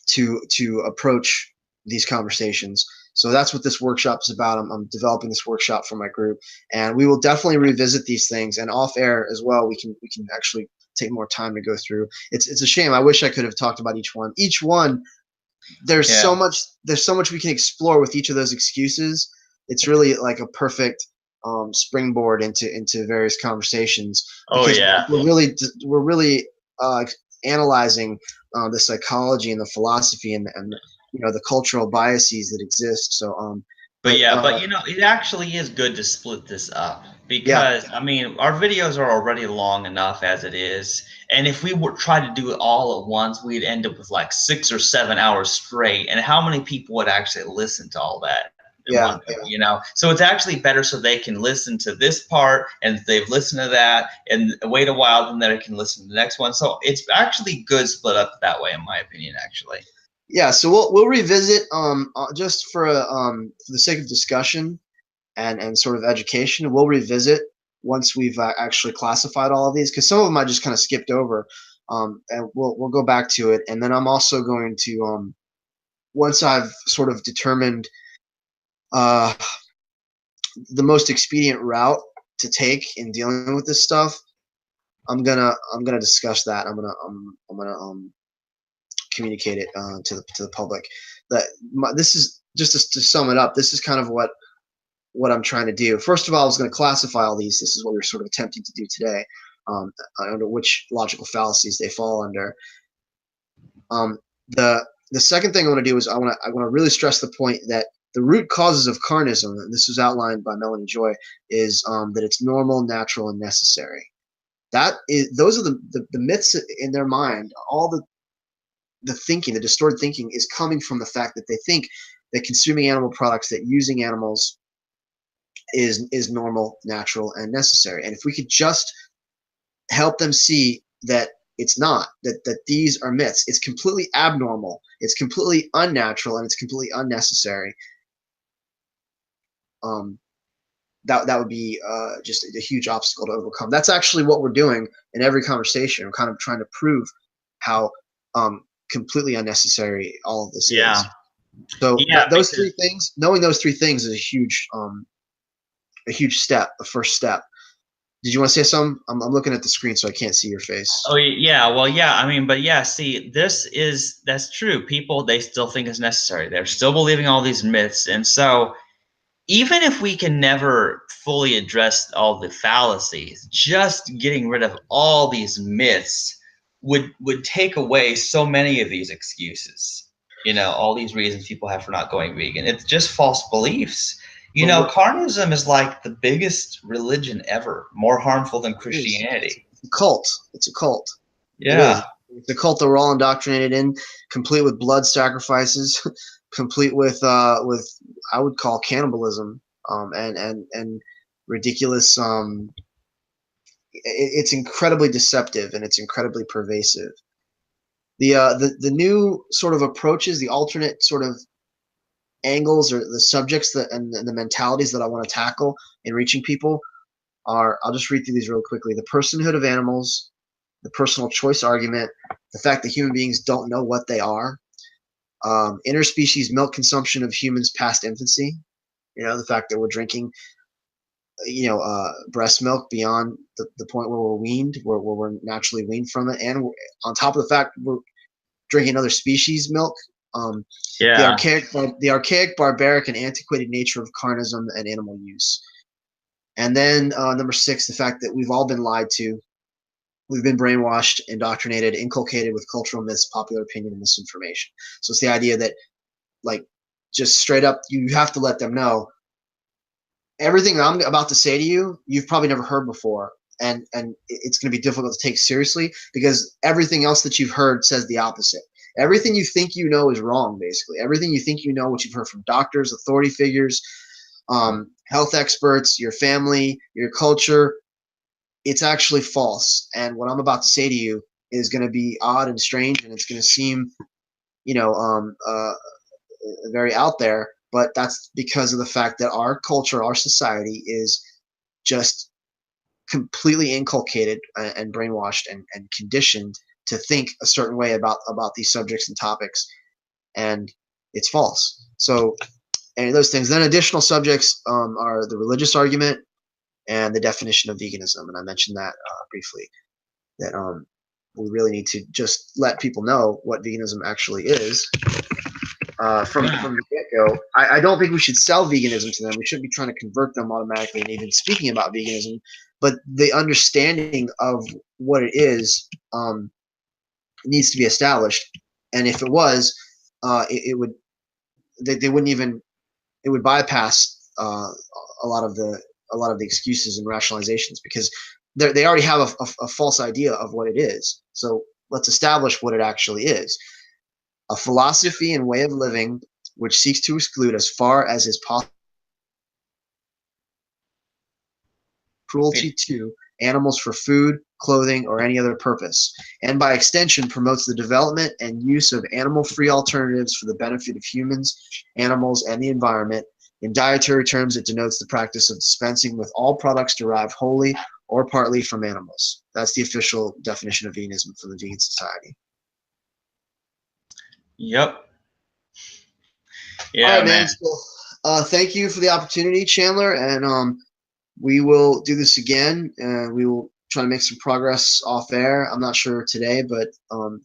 to approach these conversations. So that's what this workshop is about. I'm developing this workshop for my group, and we will definitely revisit these things. And off air as well, we can actually take more time to go through. It's a shame. I wish I could have talked about each one. Each one, Yeah. there's so much we can explore with each of those excuses. It's really like a perfect springboard into various conversations, Oh because yeah. we're really uh, analyzing the psychology and the philosophy and you know the cultural biases that exist. So But but yeah, but you know, it actually is good to split this up yeah, because I mean, our videos are already long enough as it is, and if we were try to do it all at once, we'd end up with like 6 or 7 hours straight. And how many people would actually listen to all that in yeah, one go, you know? So it's actually better so they can listen to this part, and if they've listened to that and wait a while, then they can listen to the next one. So it's actually good split up that way, in my opinion, actually. yeah. So we'll revisit just for the sake of discussion and sort of education. We'll revisit once we've actually classified all of these, because some of them I just kind of skipped over, and we'll go back to it. And then I'm also going to once I've sort of determined uh, the most expedient route to take in dealing with this stuff, I'm gonna discuss that. I'm gonna communicate it to the public. That this is just to sum it up. This is kind of what I'm trying to do. First of all, I was going to classify all these. This is what we're sort of attempting to do today, um, under which logical fallacies they fall under. Um, the second thing I want to do is I want to really stress the point that the root causes of carnism, and this was outlined by Melanie Joy, is that it's normal, natural, and necessary. That is, those are the myths in their mind. All the thinking, the distorted thinking, is coming from the fact that they think that consuming animal products, that using animals is normal, natural, and necessary. And if we could just help them see that it's not, that these are myths, it's completely abnormal, it's completely unnatural, and it's completely unnecessary. Um, that would be just a huge obstacle to overcome. That's actually what we're doing in every conversation. I'm kind of trying to prove how completely unnecessary all of this is. Yeah. So Yeah, those because three things, knowing those three things, is a huge step, a first step. Did you want to say something? I'm looking at the screen, so I can't see your face. oh yeah, well yeah, I mean, but yeah, see, that's true. People, they still think it's necessary. They're still believing all these myths. And so even if we can never fully address all the fallacies, just getting rid of all these myths would take away so many of these excuses. You know, all these reasons people have for not going vegan. It's just false beliefs. You But know, carnism is like the biggest religion ever, more harmful than it is. Christianity. It's a cult. It's a cult. It Yeah. is. It's a cult that we're all indoctrinated in, complete with blood sacrifices, complete with I would call cannibalism, and ridiculous. It's incredibly deceptive and it's incredibly pervasive. The new sort of approaches, the alternate sort of angles or the subjects that and the mentalities that I want to tackle in reaching people are, I'll just read through these real quickly. The personhood of animals, the personal choice argument, the fact that human beings don't know what they are, interspecies milk consumption of humans past infancy. The fact that we're drinking, breast milk beyond the point where we're weaned, where we're naturally weaned from it, and on top of the fact we're drinking other species milk. Um, Yeah. the archaic, barbaric, and antiquated nature of carnism and animal use. And then number 6, the fact that we've all been lied to. We've been brainwashed, indoctrinated, inculcated with cultural myths, popular opinion, and misinformation. So it's the idea that, like, just straight up, you have to let them know everything I'm about to say to you, you've probably never heard before. And it's going to be difficult to take seriously because everything else that you've heard says the opposite. Everything you think you know is wrong, basically. Everything you think you know, what you've heard from doctors, authority figures, health experts, your family, your culture, it's actually false. And what I'm about to say to you is going to be odd and strange, and it's going to seem, you know, very out there. But that's because of the fact that our culture, our society, is just completely inculcated and brainwashed and conditioned to think a certain way about these subjects and topics, and it's false. So, and those things. Then additional subjects are the religious argument and the definition of veganism, and I mentioned that briefly. That we really need to just let people know what veganism actually is from the get go. I don't think we should sell veganism to them. We shouldn't be trying to convert them automatically and even speaking about veganism. But the understanding of what it is needs to be established. And if it was, it would they wouldn't even it would bypass a lot of the excuses and rationalizations because they already have a false idea of what it is. So let's establish what it actually is. A philosophy and way of living which seeks to exclude as far as is possible cruelty to animals for food, clothing, or any other purpose, and by extension promotes the development and use of animal-free alternatives for the benefit of humans, animals, and the environment. In dietary terms, it denotes the practice of dispensing with all products derived wholly or partly from animals. That's the official definition of veganism from the Vegan Society. Yep. All Yeah, right, man. man. So, thank you for the opportunity, Chandler, and we will do this again. We will try to make some progress off air. I'm not sure today, but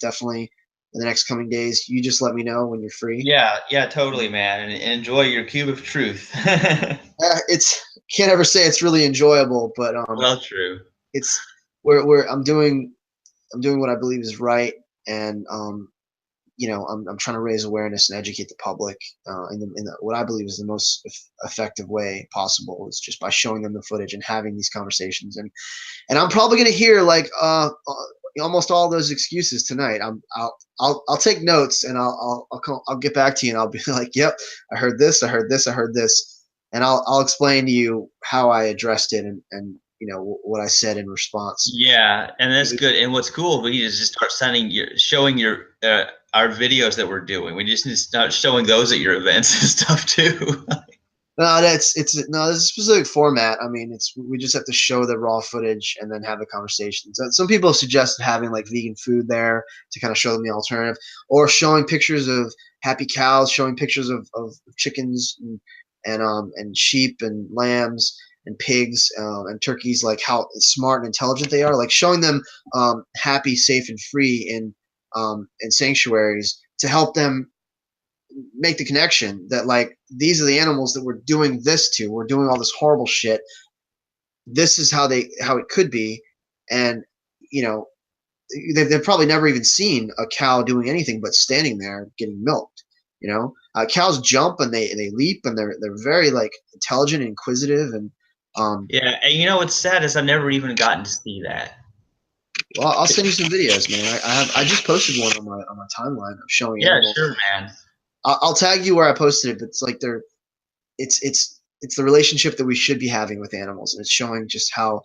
definitely in the next coming days. You just let me know when you're free. Yeah, yeah, totally, man. And enjoy your cube of truth. It's can't ever say it's really enjoyable, but Well, true. it's where I'm doing what I believe is right, and I'm trying to raise awareness and educate the public in what I believe is the most effective way possible is just by showing them the footage and having these conversations. And I'm probably going to hear like almost all those excuses tonight. I'll take notes and I'll get back to you and I'll be like, yep, I heard this, I heard this, I heard this, and I'll explain to you how I addressed it and what I said in response. Yeah, and that's good. And what's cool, we need to just start showing your our videos that we're doing. We just need to start showing those at your events and stuff too. No, there's a specific format. I mean, we just have to show the raw footage and then have the conversations. Some people have suggested having like vegan food there to kind of show them the alternative, or showing pictures of happy cows, showing pictures of chickens and sheep and lambs and pigs and turkeys, like how smart and intelligent they are. Like showing them happy, safe, and free in sanctuaries to help them make the connection that like these are the animals that we're doing this to. We're doing all this horrible shit. This is how it could be, and you know they've probably never even seen a cow doing anything but standing there getting milked. Cows jump and they leap and they're very like intelligent and inquisitive and Yeah, and you know what's sad is I've never even gotten to see that. Well, I'll send you some videos, man. I just posted one on my timeline of showing Yeah, animals. sure, man. I'll tag you where I posted it, but it's like it's the relationship that we should be having with animals, and it's showing just how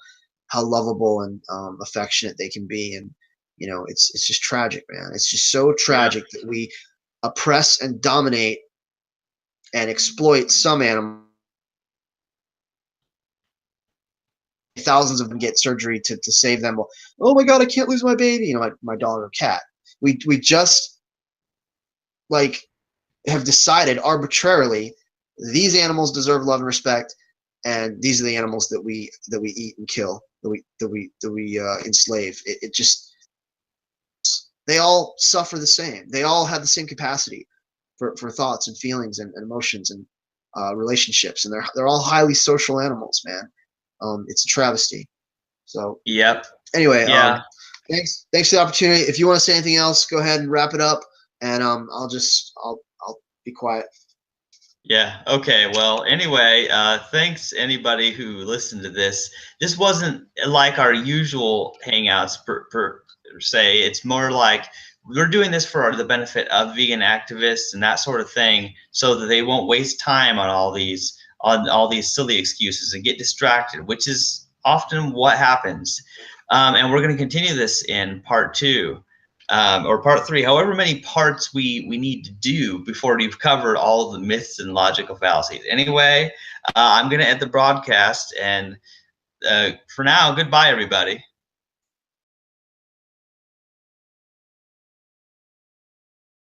lovable and affectionate they can be, and it's just tragic, man. It's just so Yeah. tragic that we oppress and dominate and exploit some animals. Thousands of them get surgery to save them. Well, oh my god, I can't lose my baby, my dog or cat. We just like have decided arbitrarily these animals deserve love and respect, and these are the animals that we eat and kill, that we enslave. It just, they all suffer the same. They all have the same capacity for thoughts and feelings and emotions and relationships, and they're all highly social animals, man. It's a travesty. So Yep. anyway, Yeah. thanks for the opportunity. If you want to say anything else, go ahead and wrap it up, and I'll be quiet. Yeah. Okay. Well, anyway, thanks anybody who listened to this. This wasn't like our usual hangouts per se. It's more like we're doing this for the benefit of vegan activists and that sort of thing, so that they won't waste time on all these silly excuses and get distracted, which is often what happens. And we're going to continue this in part 2. Or part 3, however many parts we need to do before we've covered all of the myths and logical fallacies. Anyway, I'm going to end the broadcast, and for now, goodbye, everybody.